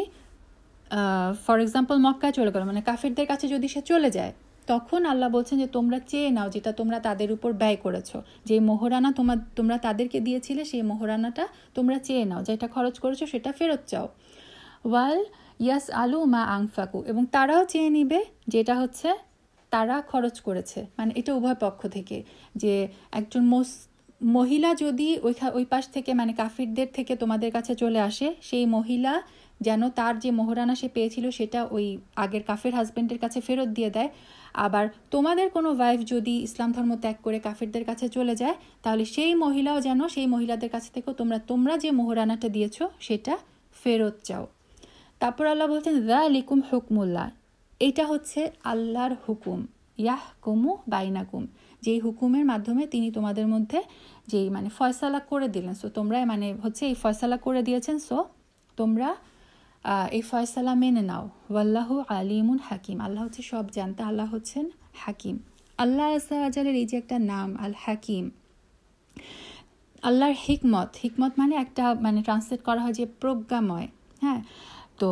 ফর এক্সাম্পল মক্কায় চলে গেল, মানে কাফিরদের কাছে যদি সে চলে যায়, তখন আল্লাহ বলছেন যে তোমরা চেয়ে নাও যেটা তোমরা তাদের উপর ব্যয় করেছো, যে মোহরানা তোমরা তাদেরকে দিয়েছিলে সেই মোহরানাটা তোমরা চেয়ে নাও, যেটা খরচ করেছো সেটা ফেরত চাও। ওয়াল ইয়াস আলু মা আংফাকু, এবং তারাও চেয়ে নিবে যেটা হচ্ছে তারা খরচ করেছে। মানে এটা উভয় পক্ষ থেকে, যে একজন মহিলা যদি ওই পাশ থেকে মানে কাফিরদের থেকে তোমাদের কাছে চলে আসে, সেই মহিলা যেন তার যে মোহরানা সে পেয়েছিল সেটা ওই আগের কাফের হাজব্যান্ডের কাছে ফেরত দিয়ে দেয়। আবার তোমাদের কোনো ওয়াইফ যদি ইসলাম ধর্ম ত্যাগ করে কাফেরদের কাছে চলে যায়, তাহলে সেই মহিলাও যেন সেই মহিলাদের কাছ থেকেও তোমরা যে মোহরানাটা দিয়েছো সেটা ফেরত চাও। তারপর আল্লাহ বলছেন যালিকুম হুকমুল্লাহ, এটা হচ্ছে আল্লাহর হুকুম, ইয়াহকুমু বাইনাকুম, যেই হুকুমের মাধ্যমে তিনি তোমাদের মধ্যে যেই মানে ফয়সালা করে দিলেন। সো তোমরা মানে হচ্ছে এই ফয়সালা করে দিয়েছেন, সো তোমরা এই ফয়সালা মেনে নাও। ওয়াল্লাহু আলিমুন হাকিম, আল্লাহ হচ্ছে সব জানতা, আল্লাহ হচ্ছেন হাকিম। আল্লাহ আজ্জাওয়াজালের এই যে একটা নাম আল হাকিম, আল্লাহর হিকমত মানে একটা মানে ট্রান্সলেট করা হয় যে প্রজ্ঞাময়। হ্যাঁ, তো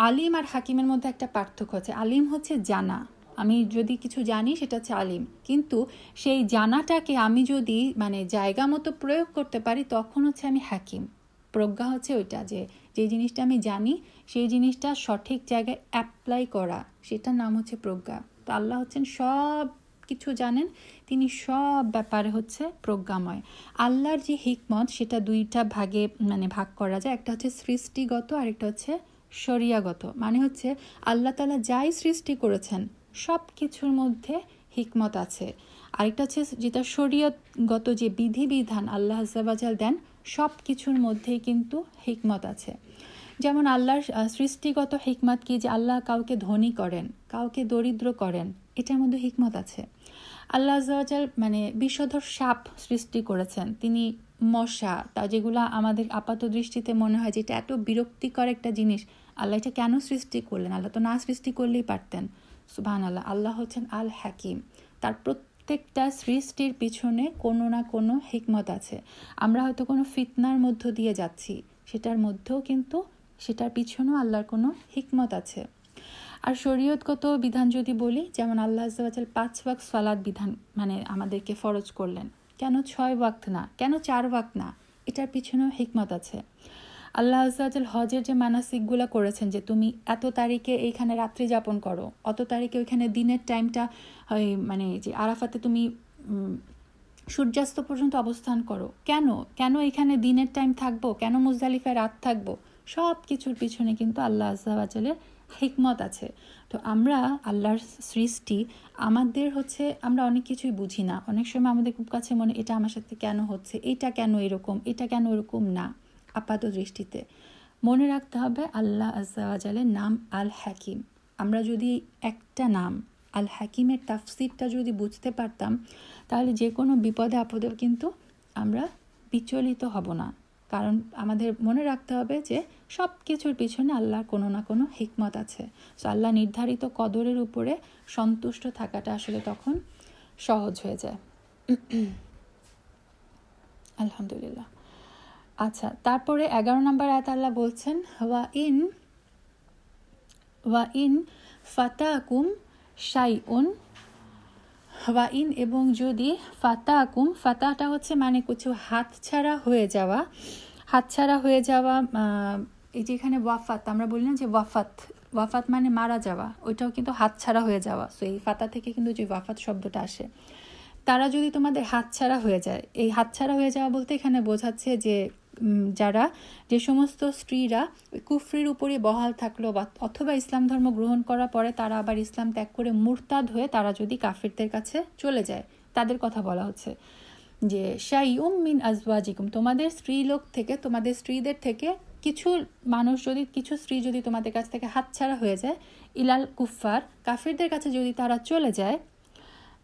আলিম আর হাকিমের মধ্যে একটা পার্থক্য আছে। আলিম হচ্ছে জানা, আমি যদি কিছু জানি সেটা হচ্ছে আলিম, কিন্তু সেই জানাটাকে আমি যদি মানে জায়গা মতো প্রয়োগ করতে পারি তখন হচ্ছে আমি হাকিম। প্রজ্ঞা হচ্ছে ওইটা, যে জিনিসটা আমি জানি সেই জিনিসটা সঠিক জায়গায় অ্যাপ্লাই করা, সেটার নাম হচ্ছে প্রজ্ঞা। তো আল্লাহ হচ্ছেন সব কিছু জানেন, তিনি সব ব্যাপারে হচ্ছে প্রজ্ঞাময়। আল্লাহর যে হিকমত সেটা দুইটা ভাগে মানে ভাগ করা যায়, একটা হচ্ছে সৃষ্টিগত আর একটা হচ্ছে শরিয়াগত। মানে হচ্ছে আল্লাহ তাআলা যাই সৃষ্টি করেছেন সব কিছুর মধ্যে হিকমত আছে। আরেকটা হচ্ছে যেটা শরীয়তগত যে বিধিবিধান আল্লাহ আজ্জাওয়াজাল দেন, সব কিছুর মধ্যেই কিন্তু হিকমত আছে। যেমন আল্লাহর সৃষ্টিগত হিকমত কি, যে আল্লাহ কাউকে ধনী করেন, কাউকে দরিদ্র করেন, এটার মধ্যে হিকমত আছে। আল্লাহ আজ্জাওয়াজাল মানে বিষধর সাপ সৃষ্টি করেছেন, তিনি মশা, তা যেগুলো আমাদের আপাত দৃষ্টিতে মনে হয় যে এটা এত বিরক্তিকর একটা জিনিস, আল্লাহ এটা কেন সৃষ্টি করলেন, আল্লাহ তো না সৃষ্টি করলেই পারতেন। সুবহানাল্লাহ, আল্লাহ হচ্ছেন আল হাকিম, তার প্রত্যেকটা সৃষ্টির পিছনে কোনো না কোনো হিকমত আছে। আমরা হয়তো কোনো ফিতনার মধ্য দিয়ে যাচ্ছি, সেটার মধ্যেও কিন্তু সেটার পিছনেও আল্লাহর কোনো হিকমত আছে। আর শরীয়তগত বিধান যদি বলি, যেমন আল্লাহ আজ্জা ওয়া জাল 5 ওয়াক্ত সালাত বিধান মানে আমাদেরকে ফরজ করলেন, কেন 6 ওয়াক্ত না, কেন 4 ওয়াক্ত না, এটার পিছনেও হিকমত আছে। আল্লাহ আজ্জা ওয়া জাল হজের যে মানাসিকগুলো করেছেন, যে তুমি এত তারিখে এইখানে রাত্রি যাপন করো, অত তারিখে ওইখানে দিনের টাইমটা মানে যে আরাফাতে তুমি সূর্যাস্ত পর্যন্ত অবস্থান করো, কেন কেন এখানে দিনের টাইম থাকবো, কেন মুজদালিফায় রাত থাকবো, সব কিছুর পিছনে কিন্তু আল্লাহ আজ্জা ওয়া জালের হিকমত আছে। তো আমরা আল্লাহর সৃষ্টি, আমাদের হচ্ছে আমরা অনেক কিছুই বুঝি না, অনেক সময় আমাদের খুব কাছে মনে এটা আমার সাথে কেন হচ্ছে, এটা কেন এরকম, এটা কেন এরকম না। আপাত দৃষ্টিতে মনে রাখতে হবে আল্লাহ আজ্জা ওয়া জালের নাম আল হাকিম। আমরা যদি একটা নাম আল হাকিমের তাফসিরটা যদি বুঝতে পারতাম, তাহলে যে কোনো বিপদে আপদেও কিন্তু আমরা বিচলিত হব না। কারণ আমাদের মনে রাখতে হবে যে সব কিছুর পিছনে আল্লাহর কোনো না কোনো হিকমত আছে। সো আল্লাহ নির্ধারিত কদরের উপরে সন্তুষ্ট থাকাটা আসলে তখন সহজ হয়ে যায়। আলহামদুলিল্লাহ। আচ্ছা, তারপরে 11 নম্বর আয়াত আল্লাহ বলছেন, ওয়া ইন ফাতাকুম শাইউন, ওয়া ইন এবং যদি, ফাতাকুম, ফাতাটা হচ্ছে মানে কিছু হাতছাড়া হয়ে যাওয়া, হাতছাড়া হয়ে যাওয়া, এই যে এখানে ওয়াফাত আমরা বলি না যে ওয়াফাত মানে মারা যাওয়া, ওইটাও কিন্তু হাতছাড়া হয়ে যাওয়া। সো এই ফাতা থেকে কিন্তু যে ওয়াফাত শব্দটা আসে, তারা যদি তোমাদের হাতছাড়া হয়ে যায়, এই হাতছাড়া হয়ে যাওয়া বলতে এখানে বোঝাচ্ছে যে যে সমস্ত স্ত্রীরা কুফরির উপরে বহাল থাকলো বা অথবা ইসলাম ধর্ম গ্রহণ করার পরে তারা আবার ইসলাম ত্যাগ করে মুরতাদ হয়ে তারা যদি কাফিরদের কাছে চলে যায়, তাদের কথা বলা হচ্ছে যে শাইউম মিন আজওয়াজিকুম, তোমাদের স্ত্রীলোক থেকে, তোমাদের স্ত্রীদের থেকে কিছু মানুষ যদি, কিছু স্ত্রী যদি তোমাদের কাছ থেকে হাতছাড়া হয়ে যায়, ইলাল কুফার, কাফিরদের কাছে যদি তারা চলে যায়,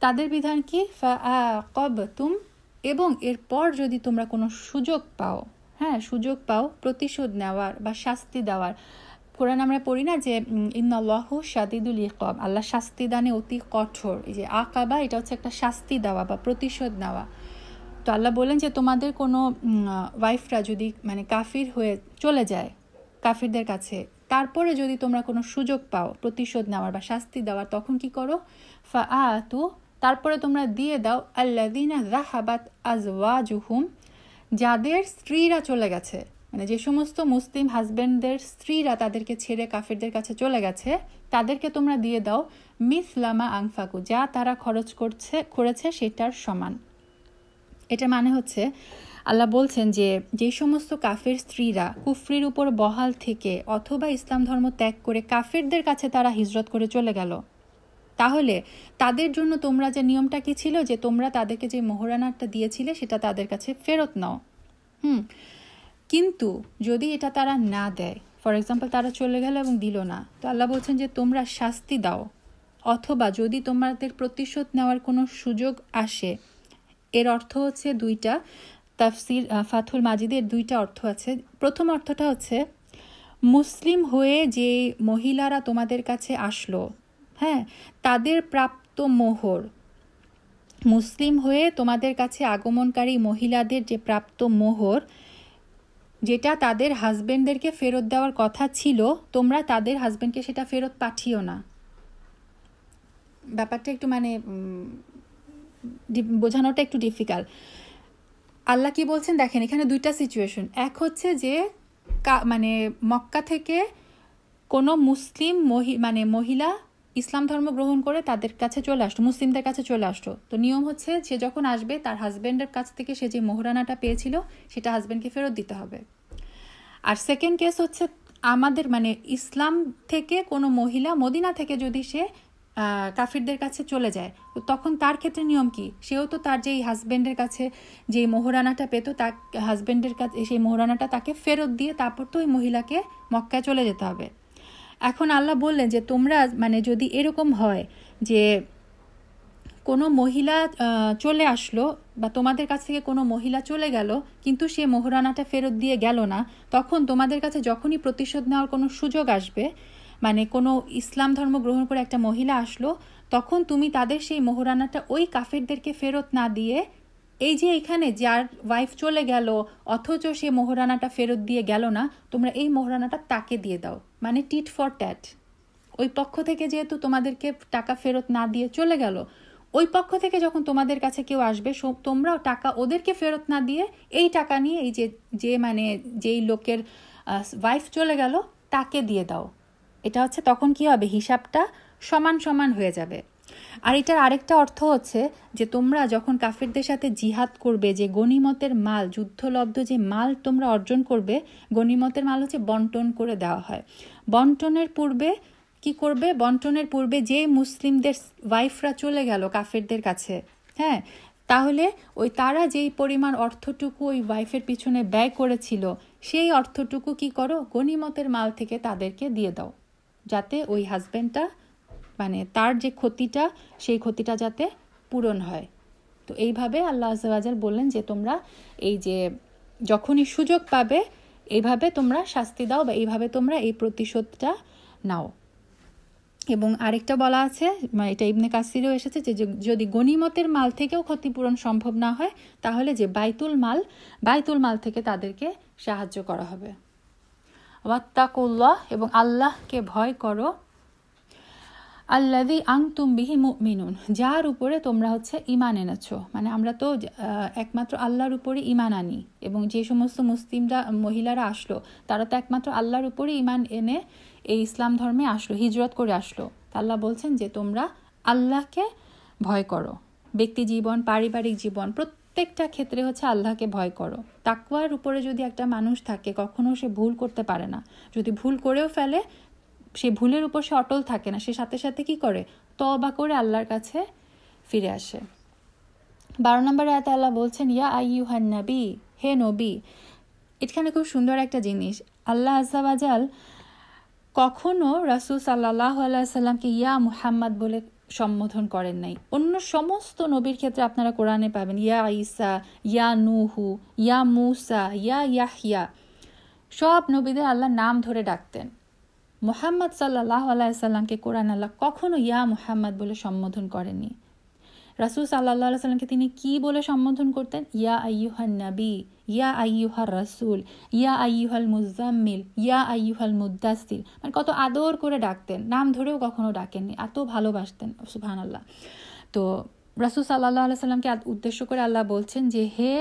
তাদের বিধান কি, ফাআকাবতুম, এবং এরপর যদি তোমরা কোনো সুযোগ পাও, সুযোগ পাও প্রতিশোধ নেওয়ার বা শাস্তি দেওয়ার। কোরআন আমরা পড়ি না যে ইন্নাল্লাহু শাদীদুল ইকাব, আল্লাহ শাস্তি দানে অতি কঠোর। এই যে আকাবা, এটা হচ্ছে একটা শাস্তি দেওয়া বা প্রতিশোধ নেওয়া। তো আল্লাহ বলেন যে তোমাদের কোনো ওয়াইফরা যদি মানে কাফির হয়ে চলে যায় কাফিরদের কাছে, তারপরে যদি তোমরা কোনো সুযোগ পাও প্রতিশোধ নেওয়ার বা শাস্তি দেওয়ার, তখন কি করো, ফাআতু, তারপরে তোমরা দিয়ে দাও, আল্লাযিনা যাহাবাত আজওয়াজুহুম, যাদের স্ত্রীরা চলে গেছে, মানে যে সমস্ত মুসলিম হাজবেন্ডদের স্ত্রীরা তাদেরকে ছেড়ে কাফিরদের কাছে চলে গেছে, তাদেরকে তোমরা দিয়ে দাও মিসলামা আনফাকু, যা তারা খরচ করেছে সেটার সমান। এটা মানে হচ্ছে আল্লাহ বলছেন যে যে সমস্ত কাফের স্ত্রীরা কুফরির উপর বহাল থেকে অথবা ইসলাম ধর্ম ত্যাগ করে কাফেরদের কাছে তারা হিজরত করে চলে গেল, তাহলে তাদের জন্য তোমরা যে নিয়মটা কি ছিল, যে তোমরা তাদেরকে যে মোহরানাটা দিয়েছিলে সেটা তাদের কাছে ফেরত নাও। কিন্তু যদি এটা তারা না দেয়, ফর এক্সাম্পল তারা চলে গেল এবং দিল না, তো আল্লাহ বলছেন যে তোমরা শাস্তি দাও, অথবা যদি তোমাদের প্রতিশোধ নেওয়ার কোনো সুযোগ আসে। এর অর্থ হচ্ছে দুইটা, তাফসির ফাথুল মাজিদের দুইটা অর্থ আছে। প্রথম অর্থটা হচ্ছে, মুসলিম হয়ে যে মহিলারা তোমাদের কাছে আসলো, তাদের প্রাপ্ত মোহর, মুসলিম হয়ে তোমাদের কাছে আগমনকারী মহিলাদের যে প্রাপ্ত মোহর, যেটা তাদের হাজবেন্ডদেরকে ফেরত দেওয়ার কথা ছিল, তোমরা তাদের হাজবেন্ডকে সেটা ফেরত পাঠিও না। ব্যাপারটা একটু মানে বোঝানোটা একটু ডিফিকাল্ট। আল্লাহ কি বলছেন দেখেন, এখানে দুইটা সিচুয়েশন। এক হচ্ছে যে মানে মক্কা থেকে কোনো মুসলিম মহিলা ইসলাম ধর্ম গ্রহণ করে তাদের কাছে চলে আসতো, মুসলিমদের কাছে চলে আসতো। তো নিয়ম হচ্ছে সে যখন আসবে তার হাজবেন্ডের কাছ থেকে সে যে মোহরানাটা পেয়েছিল সেটা হাজবেন্ডকে ফেরত দিতে হবে। আর সেকেন্ড কেস হচ্ছে আমাদের মানে ইসলাম থেকে কোনো মহিলা মদিনা থেকে যদি সে কাফিরদের কাছে চলে যায়, তো তখন তার ক্ষেত্রে নিয়ম কি, সেও তো তার যেই হাজবেন্ডের কাছে যে মোহরানাটা পেত, তার হাজবেন্ডের কাছে সেই মোহরানাটা তাকে ফেরত দিয়ে তারপর তো ওই মহিলাকে মক্কায় চলে যেতে হবে। এখন আল্লাহ বললেন যে তোমরা মানে যদি এরকম হয় যে কোনো মহিলা চলে আসলো বা তোমাদের কাছ থেকে কোনো মহিলা চলে গেল কিন্তু সে মোহরানাটা ফেরত দিয়ে গেল না, তখন তোমাদের কাছে যখনই প্রতিশোধ নেওয়ার কোনো সুযোগ আসবে, মানে কোনো ইসলাম ধর্ম গ্রহণ করে একটা মহিলা আসলো, তখন তুমি তাদের সেই মোহরানাটা ওই কাফেরদেরকে ফেরত না দিয়ে, এই যে এখানে যার ওয়াইফ চলে গেল অথচ সে মোহরানাটা ফেরত দিয়ে গেল না, তোমরা এই মোহরানাটা তাকে দিয়ে দাও, মানে টিট ফর ট্যাট। ওই পক্ষ থেকে যেহেতু তোমাদেরকে টাকা ফেরত না দিয়ে চলে গেল, ওই পক্ষ থেকে যখন তোমাদের কাছে কেউ আসবে তোমরাও টাকা ওদেরকে ফেরত না দিয়ে এই টাকা নিয়ে এই যে মানে যেই লোকের ওয়াইফ চলে গেল তাকে দিয়ে দাও। এটা হচ্ছে তখন কি হবে, হিসাবটা সমান সমান হয়ে যাবে। আর এটার আরেকটা অর্থ হচ্ছে যে তোমরা যখন কাফিরদের সাথে জিহাদ করবে, যে গনিমতের মাল, যুদ্ধলব্ধ যে মাল তোমরা অর্জন করবে, গনিমতের মাল হচ্ছে বন্টন করে দেওয়া হয়। বন্টনের পূর্বে কি করবে, বন্টনের পূর্বে যে মুসলিমদের ওয়াইফরা চলে গেল কাফিরদের কাছে, হ্যাঁ, তাহলে ওই তারা যেই পরিমাণ অর্থটুকু ওই ওয়াইফের পিছনে ব্যয় করেছিল সেই অর্থটুকু কি করো, গনিমতের মাল থেকে তাদেরকে দিয়ে দাও, যাতে ওই হাজব্যান্ডটা মানে তার যে ক্ষতিটা সেই ক্ষতিটা যাতে পূরণ হয়। তো এইভাবে আল্লাহ আযজা ওয়া জাল বললেন যে তোমরা এই যে যখনই সুযোগ পাবে এইভাবে তোমরা শাস্তি দাও বা এইভাবে তোমরা এই প্রতিশোধটা নাও। এবং আরেকটা বলা আছে, এটা ইবনে কাসিরেও এসেছে, যে যদি গনিমতের মাল থেকেও ক্ষতিপূরণ সম্ভব না হয় তাহলে যে বাইতুল মাল থেকে তাদেরকে সাহায্য করা হবে। ওয়াত্তাকুল্লাহ, এবং আল্লাহকে ভয় করো, আল্লাযী আনতুম বিহি মুমিনুন, যার উপরে তোমরা হচ্ছে ঈমান এনেছো। মানে আমরা তো একমাত্র আল্লাহর উপরে ঈমান আনি, এবং যে সমস্ত মুসলিমরা মহিলারা আসলো তারা তো একমাত্র আল্লাহর উপরে ঈমান এনে এই ইসলাম ধর্মে আসলো, হিজরত করে আসলো। আল্লাহ বলছেন যে তোমরা আল্লাহকে ভয় করো, ব্যক্তি জীবন, পারিবারিক জীবন, প্রত্যেকটা ক্ষেত্রে হচ্ছে আল্লাহকে ভয় করো। তাকওয়ার উপরে যদি একটা মানুষ থাকে কখনো সে ভুল করতে পারে না, যদি ভুল করেও ফেলে সে ভুলের উপর সে অটল থাকে না, সে সাথে সাথে কি করে, তওবা করে আল্লাহর কাছে ফিরে আসে। 12 নম্বর আয়াতে আল্লাহ বলছেন ইয়া আইয়ুহান নবী, হে নবী। এখানে খুব সুন্দর একটা জিনিস, আল্লাহ আযজা ওয়া জাল কখনো রাসূল সাল্লাল্লাহু আলাইহি সাল্লামকে ইয়া মুহাম্মদ বলে সম্বোধন করেন নাই। অন্য সমস্ত নবীর ক্ষেত্রে আপনারা কোরআনে পাবেন ইয়া ঈসা, ইয়া নূহু, ইয়া মূসা, ইয়া ইয়াহইয়া, সব নবীদের আল্লাহ নাম ধরে ডাকতেন। মুহাম্মদ সাল্লাল্লাহু আলাইহি সাল্লামকে কোরআন আল্লাহ কখনো ইয়া মুহাম্মদ বলে সম্বোধন করেননি। রাসূল সাল্লাল্লাহু আলাইহি সাল্লামকে তিনি কি বলে সম্বোধন করতেন, ইয়া আইয়ুহান নবী, ইয়া আইয়ুহার রাসূল, ইয়া আইয়ুহাল মুজাম্মিল, ইয়া আইয়ুহাল মুদ্দাসসির, মানে কত আদর করে ডাকতেন, নাম ধরেও কখনো ডাকেননি, এত ভালোবাসতেন, সুবহানাল্লাহ। তো রাসূল সাল্লাল্লাহু আলাইহি সাল্লামকে উদ্দেশ্য করে আল্লাহ বলছেন যে হে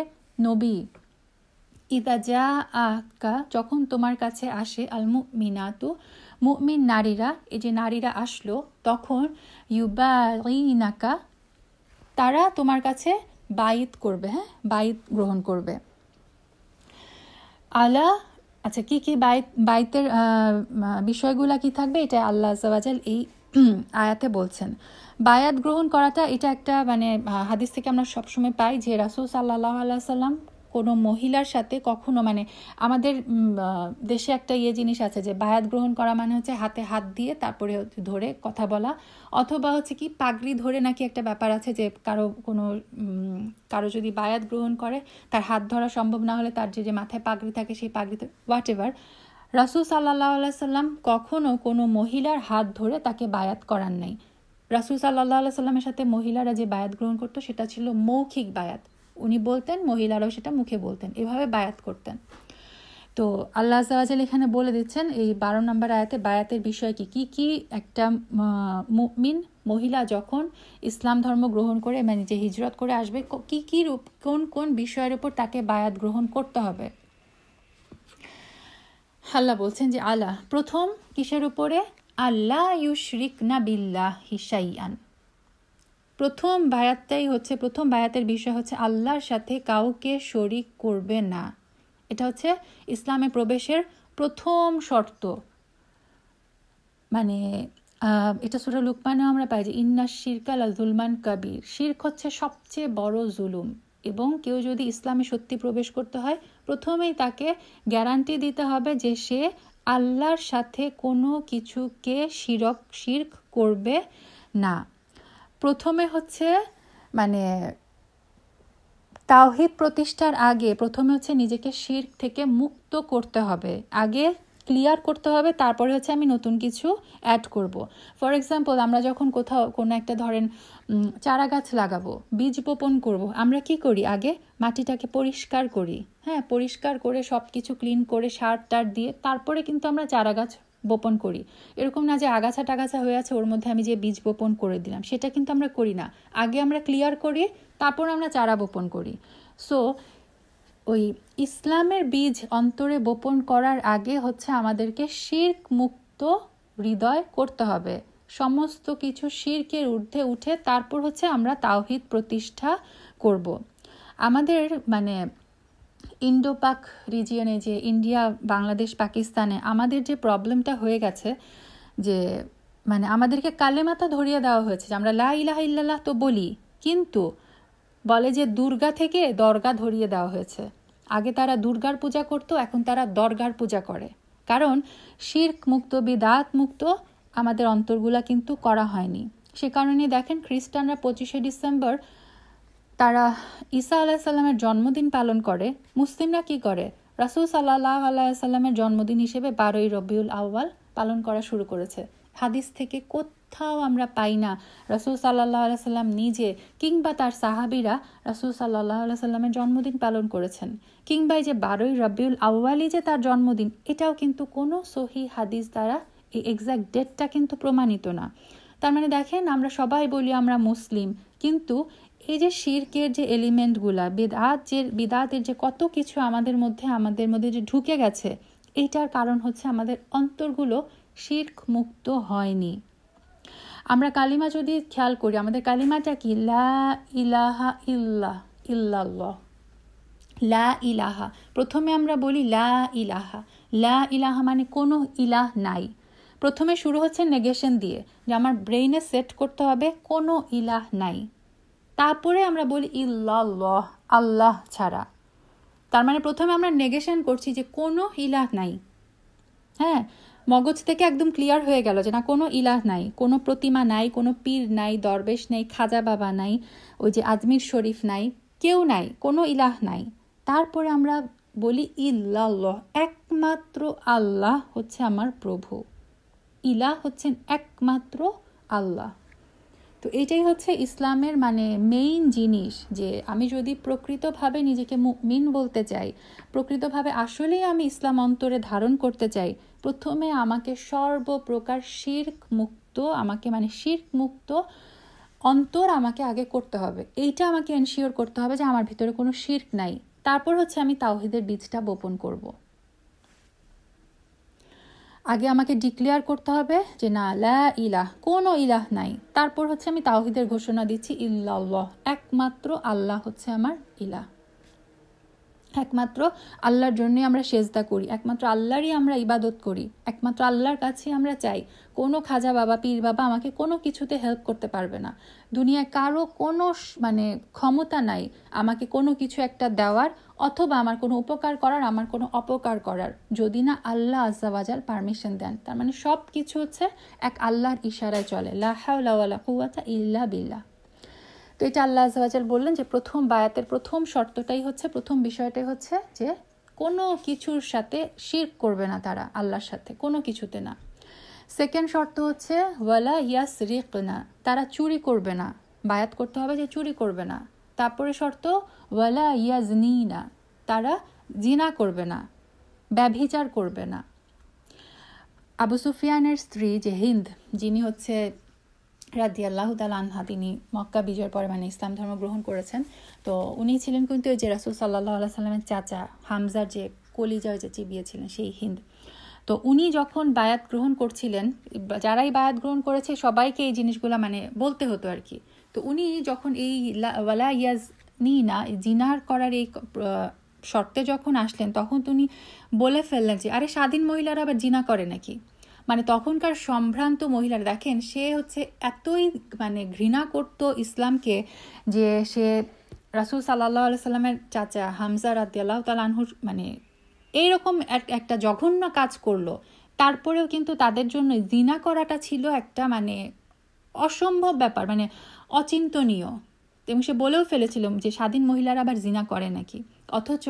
নবী, ইদা জাআকা, যখন তোমার কাছে আসে, আল মুমিনাতু, মুমিন নারীরা, এই যে নারীরা আসলো, তখন ইউবাইনাকা, তারা তোমার কাছে বায়াত করবে, হ্যাঁ, বায়াত গ্রহণ করবে। আচ্ছা কি কি বায়াতের বিষয়গুলা কি থাকবে, এটা আল্লাহ আযজা ওয়া জাল এই আয়াতে বলছেন। বায়াত গ্রহণ করাটা এটা একটা মানে হাদিস থেকে আমরা সবসময় পাই যে রাসূল সাল্লাল্লাহু আলাইহি সাল্লাম কোনো মহিলার সাথে কখনো, মানে আমাদের দেশে একটা জিনিস আছে যে বায়াত গ্রহণ করা মানে হচ্ছে হাতে হাত দিয়ে তারপরে ধরে কথা বলা, অথবা হচ্ছে কি পাগড়ি ধরে নাকি একটা ব্যাপার আছে যে কারো যদি বায়াত গ্রহণ করে তার হাত ধরা সম্ভব না হলে তার যে মাথায় পাগড়ি থাকে সেই পাগড়িতে, হোয়াট এভার, রাসূল সাল্লাল্লাহু আলাইহি সাল্লাম কখনো কোনো মহিলার হাত ধরে তাকে বায়াত করান নাই। রাসূল সাল্লাল্লাহু আলাইহি সাল্লামের সাথে মহিলারা যে বায়াত গ্রহণ করতো সেটা ছিল মৌখিক বায়াত, উনি বলতেন, মহিলারাও সেটা মুখে বলতেন, এভাবে বায়াত করতেন। তো আল্লাহ আযজা ওয়া জাল এখানে বলে দিচ্ছেন এই 12 নম্বর আয়াতে বায়াতের বিষয় কি কি একটা মুমিন মহিলা যখন ইসলাম ধর্ম গ্রহণ করে, মানে যে হিজরত করে আসবে, কি কি কোন কোন বিষয়ের উপর তাকে বায়াত গ্রহণ করতে হবে। আল্লাহ বলছেন যে আল্লাহ প্রথম কিসের উপরে, আল্লাহ ইউশরিকনা বিল্লাহি শাইআন, প্রথম বায়াতের বিষয় হচ্ছে আল্লাহর সাথে কাউকে শরিক করবে না। এটা হচ্ছে ইসলামে প্রবেশের প্রথম শর্ত। মানে এটা সূরা লুকমানে আমরা পাই যে ইন্নাশ শিরকা লাযুলমান কাবীর, শিরক হচ্ছে সবচেয়ে বড় জুলুম, এবং কেউ যদি ইসলামে সত্যি প্রবেশ করতে হয় প্রথমেই তাকে গ্যারান্টি দিতে হবে যে সে আল্লাহর সাথে কোনো কিছুকে শিরক করবে না। প্রথমে হচ্ছে মানে তাওহীদ প্রতিষ্ঠার আগে প্রথমে হচ্ছে নিজেকে শিরক থেকে মুক্ত করতে হবে, আগে ক্লিয়ার করতে হবে, তারপরে হচ্ছে আমি নতুন কিছু অ্যাড করব। ফর এক্সাম্পল, আমরা যখন কোথাও কোনো একটা ধরেন চারা গাছ লাগাবো, বীজ বপন করব, আমরা কি করি, আগে মাটিটাকে পরিষ্কার করি, হ্যাঁ, পরিষ্কার করে সব কিছু ক্লিন করে সার টার দিয়ে তারপরে কিন্তু আমরা চারা গাছ বপন করি। এরকম না যে আগাছা টাগাছা হয়ে আছে ওর মধ্যে আমি যে বীজ বপন করে দিলাম, সেটা কিন্তু আমরা করি না। আগে আমরা ক্লিয়ার করি, তারপর আমরা চারা বপন করি। সো ওই ইসলামের বীজ অন্তরে বপন করার আগে হচ্ছে আমাদেরকে শিরক মুক্ত হৃদয় করতে হবে। সমস্ত কিছু শিরকের ঊর্ধ্বে উঠে তারপর হচ্ছে আমরা তাওহীদ প্রতিষ্ঠা করব। আমাদের মানে ইন্ডো পাক রিজিয়নে, যে ইন্ডিয়া, বাংলাদেশ, পাকিস্তানে আমাদের যে প্রবলেমটা হয়ে গেছে, যে মানে আমাদেরকে কালেমাতা ধরিয়ে দেওয়া হয়েছে যে আমরা লা ইলাহা ইল্লাল্লাহ তো বলি, কিন্তু বলে যে দুর্গা থেকে দরগা ধরিয়ে দেওয়া হয়েছে। আগে তারা দুর্গার পূজা করতো, এখন তারা দরগার পূজা করে। কারণ শিরক মুক্ত, বিদাত মুক্ত আমাদের অন্তরগুলা কিন্তু করা হয়নি। সে কারণে দেখেন খ্রিস্টানরা 25শে ডিসেম্বর তারা ঈসা আলাইসাল্লামের জন্মদিন পালন করে। মুসলিমরা কি করে? রাসূল সাল্লাল্লাহু আলাইহি সাল্লামের জন্মদিন হিসেবে 12ই রবিউল আউয়াল পালন করা শুরু করেছে। হাদিস থেকে কোথাও আমরা পাই না রাসূল সাল্লাল্লাহু আলাইহি সাল্লাম নিজে কিংবা তার সাহাবীরা রাসূল সাল্লাল্লাহু আলাইহি সাল্লামের জন্মদিন পালন করেছেন, কিংবা এই যে 12ই রবিউল আউয়ালই যে তার জন্মদিন, এটাও কিন্তু কোনো সহিহ হাদিস দ্বারা এই এক্সাক্ট ডেটটা কিন্তু প্রমাণিত না। তার মানে দেখেন, আমরা সবাই বলি আমরা মুসলিম, কিন্তু এই যে শিরকের যে এলিমেন্টগুলা, বিদআতের যে কত কিছু আমাদের মধ্যে যে ঢুকে গেছে, এইটার কারণ হচ্ছে আমাদের অন্তরগুলো শিরক মুক্ত হয়নি। আমরা কালিমা যদি খেয়াল করি, আমাদের কালিমাটা কি? লা ইলাহা ইল্লাল্লাহ। লা ইলাহা, প্রথমে আমরা বলি লা ইলাহা। লা ইলাহা মানে কোনো ইলাহ নাই। প্রথমে শুরু হচ্ছে নেগেশন দিয়ে, যে আমার ব্রেইনে সেট করতে হবে কোনো ইলাহ নাই। তারপরে আমরা বলি ইল্লাল্লাহ, আল্লাহ ছাড়া। তার মানে প্রথমে আমরা নেগেশন করছি যে কোনো ইলাহ নাই। হ্যাঁ, মগজ থেকে একদম ক্লিয়ার হয়ে গেল যে না, কোনো ইলাহ নাই, কোনো প্রতিমা নাই, কোনো পীর নাই, দরবেশ নাই, খাজা বাবা নাই, ওই যে আজমির শরীফ নাই, কেউ নাই, কোনো ইলাহ নাই। তারপরে আমরা বলি ইল্লাল্লাহ, একমাত্র আল্লাহ হচ্ছে আমার প্রভু। ইলাহ হচ্ছেন একমাত্র আল্লাহ। তো এটাই হচ্ছে ইসলামের মানে মেইন জিনিস, যে আমি যদি প্রকৃতভাবে নিজেকে মুমিন বলতে চাই, প্রকৃতভাবে আসলেই আমি ইসলাম অন্তরে ধারণ করতে চাই, প্রথমে আমাকে সর্বপ্রকার শিরক মুক্ত, শিরক মুক্ত অন্তর আমাকে আগে করতে হবে। এইটা আমাকে এনশিওর করতে হবে যে আমার ভিতরে কোনো শিরক নাই। তারপর হচ্ছে আমি তাওহীদের বীজটা বপন করব। আগে আমাকে ডিক্লেয়ার করতে হবে যে না, লা ইলাহ, কোনো ইলাহ নাই। তারপর হচ্ছে আমি তাওহীদের ঘোষণা দিচ্ছি ইল্লাল্লাহ, একমাত্র আল্লাহ হচ্ছে আমার ইলাহ। একমাত্র আল্লাহর জন্যই আমরা সেজদা করি, একমাত্র আল্লাহরই আমরা ইবাদত করি, একমাত্র আল্লাহর কাছে আমরা চাই। কোনো খাজা বাবা, পীর বাবা আমাকে কোনো কিছুতে হেল্প করতে পারবে না। দুনিয়ায় কারো কোনো ক্ষমতা নাই আমাকে কোনো কিছু একটা দেওয়ার, অথবা আমার কোনো উপকার করার, আমার কোনো অপকার করার, যদি না আল্লাহ আজ্জা ওয়াজাল পারমিশন দেন। তার মানে সব কিছু হচ্ছে এক আল্লাহর ইশারায় চলে। লা হাওলা ওয়ালা কুওয়াতা ইল্লা বিল্লাহ। তো এটা আল্লাহ আজ্জা ওয়াজাল বললেন যে প্রথম বায়াতের প্রথম শর্তটাই হচ্ছে, প্রথম বিষয়টাই হচ্ছে যে কোনো কিছুর সাথে শিরক করবে না তারা, আল্লাহর সাথে কোনো কিছুতে না। সেকেন্ড শর্ত হচ্ছে ওয়ালা ইয়াসরিকনা, তারা চুরি করবে না। বায়াত করতে হবে যে চুরি করবে না। তারপরে শর্ত ওয়ালা ইয়াজনিনা, তারা জিনা করবে না, ব্যভিচার করবে না। আবু সুফিয়ানের স্ত্রী যে হিন্দ, যিনি হচ্ছে রাদিয়াল্লাহু তাআলা আনহা, তিনি মক্কা বিজয়ের পরে মানে ইসলাম ধর্ম গ্রহণ করেছেন। তো উনি ছিলেন কিন্তু ওই যে রাসূল সাল্লাল্লাহু আলাইহি সাল্লামের চাচা হামজার যে কলিজা যে চিবিয়েছিলেন সেই হিন্দ। তো উনি যখন বায়াত গ্রহণ করছিলেন, যারাই বায়াত গ্রহণ করেছে সবাইকে এই জিনিসগুলো মানে বলতে হতো আর কি। তো উনি যখন এই ওয়ালা ইয়াজনিনা, জিনার করার এই শর্তে যখন আসলেন, তখন উনি বলে ফেললেন যে আরে স্বাধীন মহিলারা আবার জিনা করে নাকি। মানে তখনকার সম্ভ্রান্ত মহিলারা, দেখেন সে হচ্ছে এতই মানে ঘৃণা করতো ইসলামকে, যে সে রাসূল সাল্লাল্লাহু আলাইহি সাল্লামের চাচা হামজা রাদিয়াল্লাহু তাআলা আনহুর মানে এইরকম একটা জঘন্য কাজ করলো। তারপরেও কিন্তু তাদের জন্য জিনা করাটা ছিল একটা মানে অসম্ভব ব্যাপার, মানে অচিন্তনীয়। এবং সে বলেও ফেলেছিল যে স্বাধীন মহিলারা আবার জিনা করে নাকি। অথচ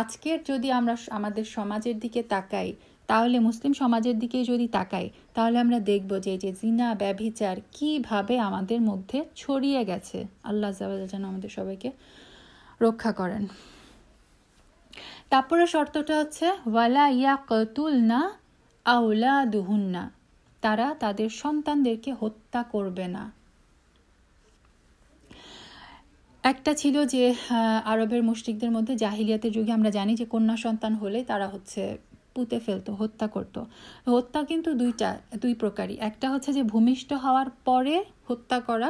আজকের যদি আমরা আমাদের সমাজের দিকে তাকাই, তাহলে মুসলিম সমাজের দিকে যদি তাকাই, তাহলে আমরা দেখব যে জিনা, ব্যভিচার কিভাবে আমাদের মধ্যে ছড়িয়ে গেছে। আল্লাহ যেন আমাদের সবাইকে রক্ষা করেন। তারপরে শর্তটা হচ্ছে ওয়ালা ইয়াকতুলনা আওলাদুহুন্না, তারা তাদের সন্তানদেরকে হত্যা করবে না। একটা ছিল যে আরবের মুশরিকদের মধ্যে জাহিলিয়াতের যুগে আমরা জানি যে কন্যা সন্তান হলে তারা পুঁতে ফেলতো, হত্যা করত। হত্যা কিন্তু দুই প্রকারই। একটা হচ্ছে যে ভূমিষ্ঠ হওয়ার পরে হত্যা করা,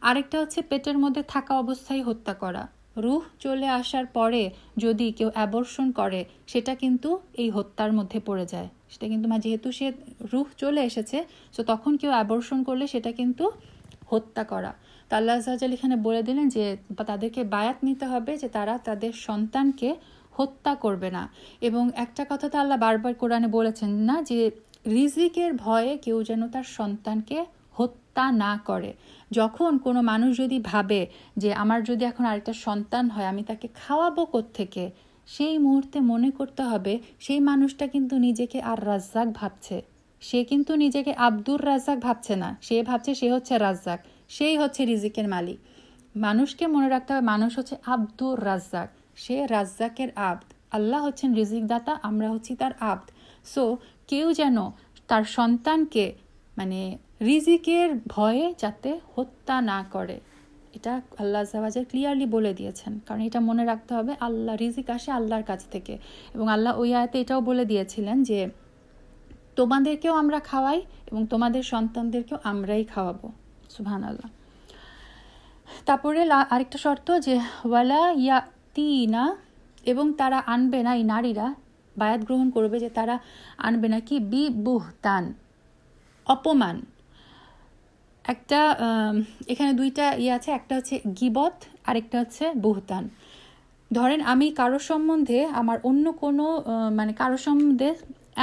আরেকটা হচ্ছে পেটের মধ্যে থাকা অবস্থায় হত্যা করা। রূহ চলে আসার পরে যদি কেউ অ্যাবর্শন করে সেটা কিন্তু এই হত্যার মধ্যে পড়ে যায়। সেটা কিন্তু যেহেতু সে রূহ চলে এসেছে, সো তখন কেউ অ্যাবর্শন করলে সেটা কিন্তু হত্যা করা। তো আল্লাহ আযজা ওয়া জাল এখানে বলে দিলেন যে তাদেরকে বায়াত নিতে হবে যে তারা তাদের সন্তানকে হত্যা করবে না। এবং একটা কথা তো আল্লাহ বারবার কোরআনে বলেছেন না, যে রিজিকের ভয়ে কেউ যেন তার সন্তানকে হত্যা না করে। যখন কোনো মানুষ যদি ভাবে যে আমার যদি এখন আরেকটা সন্তান হয় আমি তাকে খাওয়াবো কোত্থেকে, সেই মুহূর্তে মনে করতে হবে সেই মানুষটা কিন্তু নিজেকে আর রাজ্জাক ভাবছে। সে কিন্তু নিজেকে আব্দুর রাজ্জাক ভাবছে না, সে ভাবছে সে হচ্ছে রাজ্জাক, সেই হচ্ছে রিজিকের মালিক। মানুষকে মনে রাখতে হবে মানুষ হচ্ছে আব্দুর রাজ্জাক, সে রাজ্জাকের আব্দ। আল্লাহ হচ্ছেন রিজিক দাতা, আমরা হচ্ছি তার আব্দ। সো কেউ যেন তার সন্তানকে রিজিকের ভয়ে যাতে হত্যা না করে, এটা আল্লাহ আযজা ওয়া জাল ক্লিয়ারলি বলে দিয়েছেন। কারণ এটা মনে রাখতে হবে আল্লাহ, রিজিক আসে আল্লাহর কাছ থেকে। এবং আল্লাহ ওই আয়াতে এটাও বলে দিয়েছিলেন যে তোমাদেরকেও আমরা খাওয়াই এবং তোমাদের সন্তানদেরকেও আমরাই খাওয়াবো। সুবহানাল্লাহ। তারপরে আরেকটা শর্ত যে ওয়ালা ইয়াতিনা, এবং তারা আনবে না, এই নারীরা বায়াত গ্রহণ করবে যে তারা আনবে না কি বি বুহতান, অপমান। একটা এখানে দুইটা আছে, একটা হচ্ছে গিবত, আরেকটা হচ্ছে বুহতান। ধরেন আমি কারো সম্বন্ধে, আমার অন্য কোনো কারো সম্বন্ধে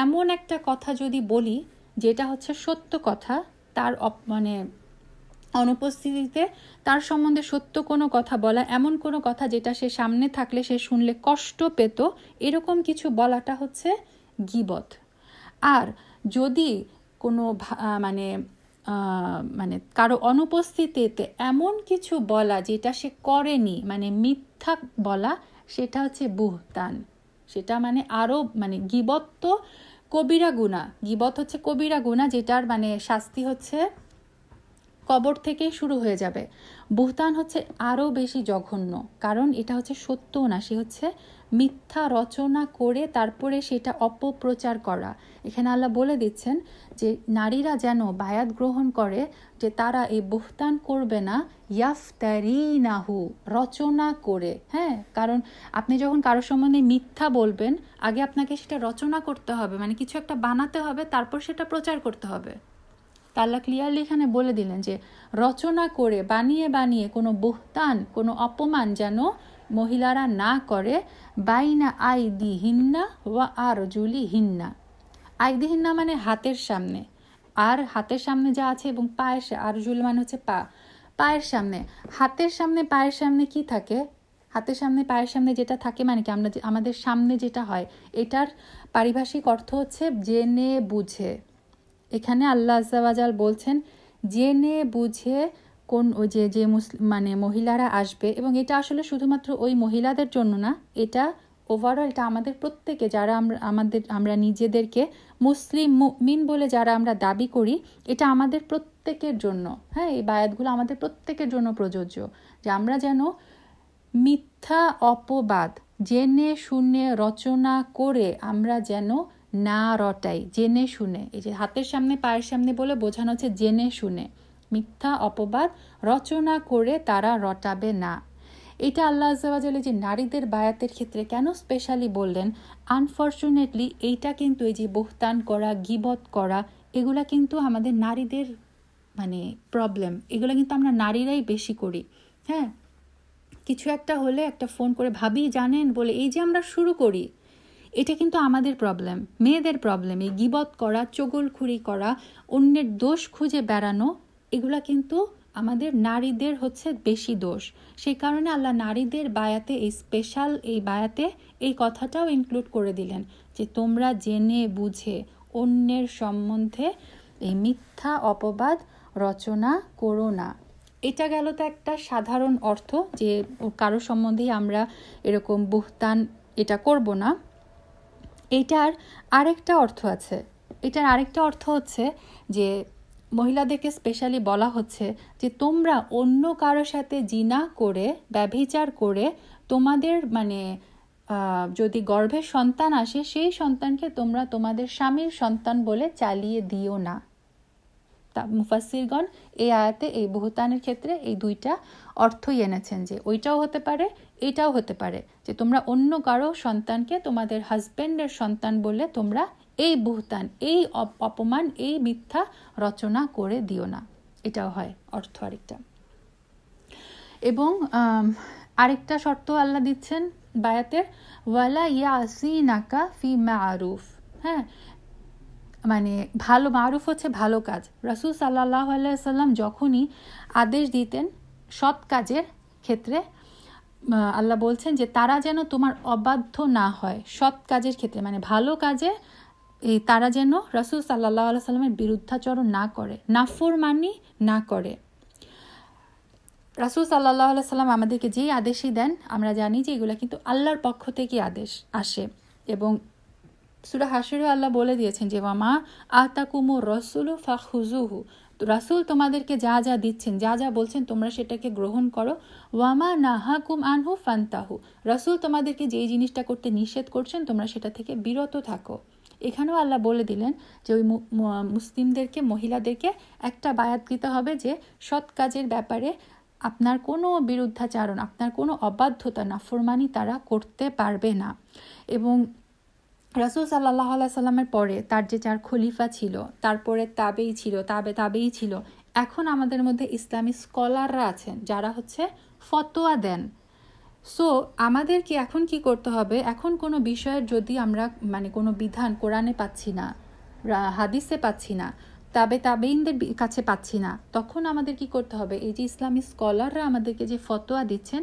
এমন একটা কথা যদি বলি যেটা হচ্ছে সত্য কথা, তার অনুপস্থিতিতে তার সম্বন্ধে সত্য কোনো কথা বলা, এমন কোনো কথা যেটা সে সামনে থাকলে সে শুনলে কষ্ট পেত, এরকম কিছু বলাটা হচ্ছে গিবত। আর যদি কোনো কারো অনুপস্থিতিতে এমন কিছু বলা যেটা সে করেনি, মিথ্যা বলা, সেটা হচ্ছে বুহতান। সেটা আরও গিবত তো কবিরা গুনাহ, গিবত হচ্ছে কবিরা গুনাহ, যেটার শাস্তি হচ্ছে কবর থেকেই শুরু হয়ে যাবে। বুহতান হচ্ছে আরও বেশি জঘন্য, কারণ এটা হচ্ছে সত্যও না, সে হচ্ছে মিথ্যা রচনা করে তারপরে সেটা অপপ্রচার করা। এখানে আল্লাহ বলে দিচ্ছেন যে নারীরা যেন বায়াত গ্রহণ করে যে তারা এই বুহতান করবে না, ইয়াফতারিনাহু, রচনা করে। হ্যাঁ, কারণ আপনি যখন কারো সম্বন্ধে মিথ্যা বলবেন, আগে আপনাকে সেটা রচনা করতে হবে, কিছু একটা বানাতে হবে, তারপর সেটা প্রচার করতে হবে। আল্লাহ ক্লিয়ারলি এখানে বলে দিলেন যে রচনা করে বানিয়ে বানিয়ে কোনো বুহতান, কোনো অপমান যেন মহিলারা না করে। বাইনা আইদিহিন্না ওয়া আরজুলিহিন্না, আইদিহিন্না হাতের সামনে, আর হাতের সামনে যা আছে, এবং পায়ের, আরজুল হচ্ছে পা, পায়ের সামনে। হাতের সামনে পায়ের সামনে কি থাকে? হাতের সামনে পায়ের সামনে যেটা থাকে কি আমরা আমাদের সামনে যেটা হয়, এটার পারিভাষিক অর্থ হচ্ছে জেনে বুঝে। এখানে আল্লাহ আযজা ওয়া জাল বলছেন জেনে বুঝে কোন ওই যে মহিলারা আসবে, এবং এটা আসলে শুধুমাত্র ওই মহিলাদের জন্য না, এটা ওভারঅল, এটা আমাদের প্রত্যেকে, যারা আমরা নিজেদেরকে মুসলিম মুমিন বলে যারা আমরা দাবি করি, এটা আমাদের প্রত্যেকের জন্য। হ্যাঁ, এই বায়াতগুলো আমাদের প্রত্যেকের জন্য প্রযোজ্য, যে আমরা যেন মিথ্যা অপবাদ জেনে শুনে রচনা করে আমরা যেন না রটাই, জেনে শুনে। এই যে হাতের সামনে পায়ের সামনে বলে বোঝানো হচ্ছে জেনে শুনে, মিথ্যা অপবাদ রচনা করে তারা রটাবে না। এটা আল্লাহ আযজা ওয়া জাল যে নারীদের বায়াতের ক্ষেত্রে কেন স্পেশালি বললেন, আনফর্চুনেটলি এইটা কিন্তু এই যে বুহতান করা, গিবত করা, এগুলা কিন্তু আমাদের নারীদের প্রবলেম, এগুলো কিন্তু আমরা নারীরাই বেশি করি। হ্যাঁ, কিছু একটা হলে একটা ফোন করে ভাবি জানেন বলে এই যে আমরা শুরু করি, এটা কিন্তু আমাদের প্রবলেম, মেয়েদের প্রবলেম। এই গিবত করা, চগলখুরি করা, অন্যের দোষ খুঁজে বেড়ানো, এগুলা কিন্তু আমাদের নারীদের হচ্ছে বেশি দোষ। সেই কারণে আল্লাহ নারীদের বায়াতে, এই স্পেশাল এই বায়াতে এই কথাটাও ইনক্লুড করে দিলেন যে তোমরা জেনে বুঝে অন্যের সম্বন্ধে এই মিথ্যা অপবাদ রচনা করো না। এটা গেল তো একটা সাধারণ অর্থ, যে কারো সম্বন্ধেই আমরা এরকম বুহতান এটা করব না। এটার আরেকটা অর্থ আছে, এটার আরেকটা অর্থ হচ্ছে যে মহিলাদেরকে স্পেশালি বলা হচ্ছে যে তোমরা অন্য কারোর সাথে জিনা করে, ব্যভিচার করে তোমাদের মানে যদি গর্ভে সন্তান আসে সেই সন্তানকে তোমরা তোমাদের স্বামীর সন্তান বলে চালিয়ে দিও না। মুফাসসিরগণ এই আয়াতে এই বুহতানের ক্ষেত্রে এই দুইটা অর্থই এনেছেন, যে ওইটাও হতে পারে এটাও হতে পারে, যে তোমরা অন্য কারো সন্তানকে তোমাদের হাজব্যান্ডের সন্তান বলে তোমরা এই বুহতান, এই অপমান, এই মিথ্যা রচনা করে দিও না। এটাও হয় অর্থ আরেকটা। এবং আরেকটা শর্ত আল্লাহ দিচ্ছেন বায়াতের, ওয়ালা ইয়াসিনাকা ফি মারুফ। হ্যাঁ, মানে ভালো, মারুফ হচ্ছে ভালো কাজ। রাসূল সাল্লাল্লাহু আলাইহি সাল্লাম যখনই আদেশ দিতেন সৎ কাজের ক্ষেত্রে, আল্লাহ বলছেন যে তারা যেন তোমার অবাধ্য না হয় সৎ কাজের ক্ষেত্রে, মানে ভালো কাজে এই তারা যেন রাসূল সাল্লাল্লাহু আলাইহি সাল্লামের বিরুদ্ধাচরণ না করে, নাফরমানি না করে। রাসূল সাল্লাল্লাহু আলাইহি সাল্লাম আমাদেরকে যেই আদেশই দেন আমরা জানি যে এগুলো কিন্তু আল্লাহর পক্ষ থেকে আদেশ আসে। এবং সূরা হাশরে আল্লাহ বলে দিয়েছেন যে ওয়ামা আতাকুমুর রাসূলু ফাখুযুহু, রাসূল তোমাদেরকে যা যা দিচ্ছেন, যা যা বলছেন তোমরা সেটাকে গ্রহণ করো। ওয়ামা নাহাকুম আনহু ফান্তাহু, রাসূল তোমাদেরকে যেই জিনিসটা করতে নিষেধ করছেন তোমরা সেটা থেকে বিরত থাকো। এখানেও আল্লাহ বলে দিলেন যে ওই মুসলিমদেরকে, মহিলাদেরকে একটা বায়াত দিতে হবে যে সৎ কাজের ব্যাপারে আপনার কোনো বিরুদ্ধাচারণ, আপনার কোনো অবাধ্যতা, নাফরমানি তারা করতে পারবে না। এবং রাসূল সাল্লাল্লাহু আলাইহি সাল্লামের পরে তার যে 4 খলিফা ছিল, তারপরে তাবেই ছিল, তাবেই ছিল, এখন আমাদের মধ্যে ইসলামী স্কলাররা আছেন যারা হচ্ছে ফতোয়া দেন। সো আমাদেরকে এখন কি করতে হবে, এখন কোনো বিষয়ের যদি আমরা মানে কোনো বিধান কোরআনে পাচ্ছি না, হাদিসে পাচ্ছি না, তাবেইনদের কাছে পাচ্ছি না, তখন আমাদের কি করতে হবে, এই যে ইসলামী স্কলাররা আমাদেরকে যে ফতোয়া দিচ্ছেন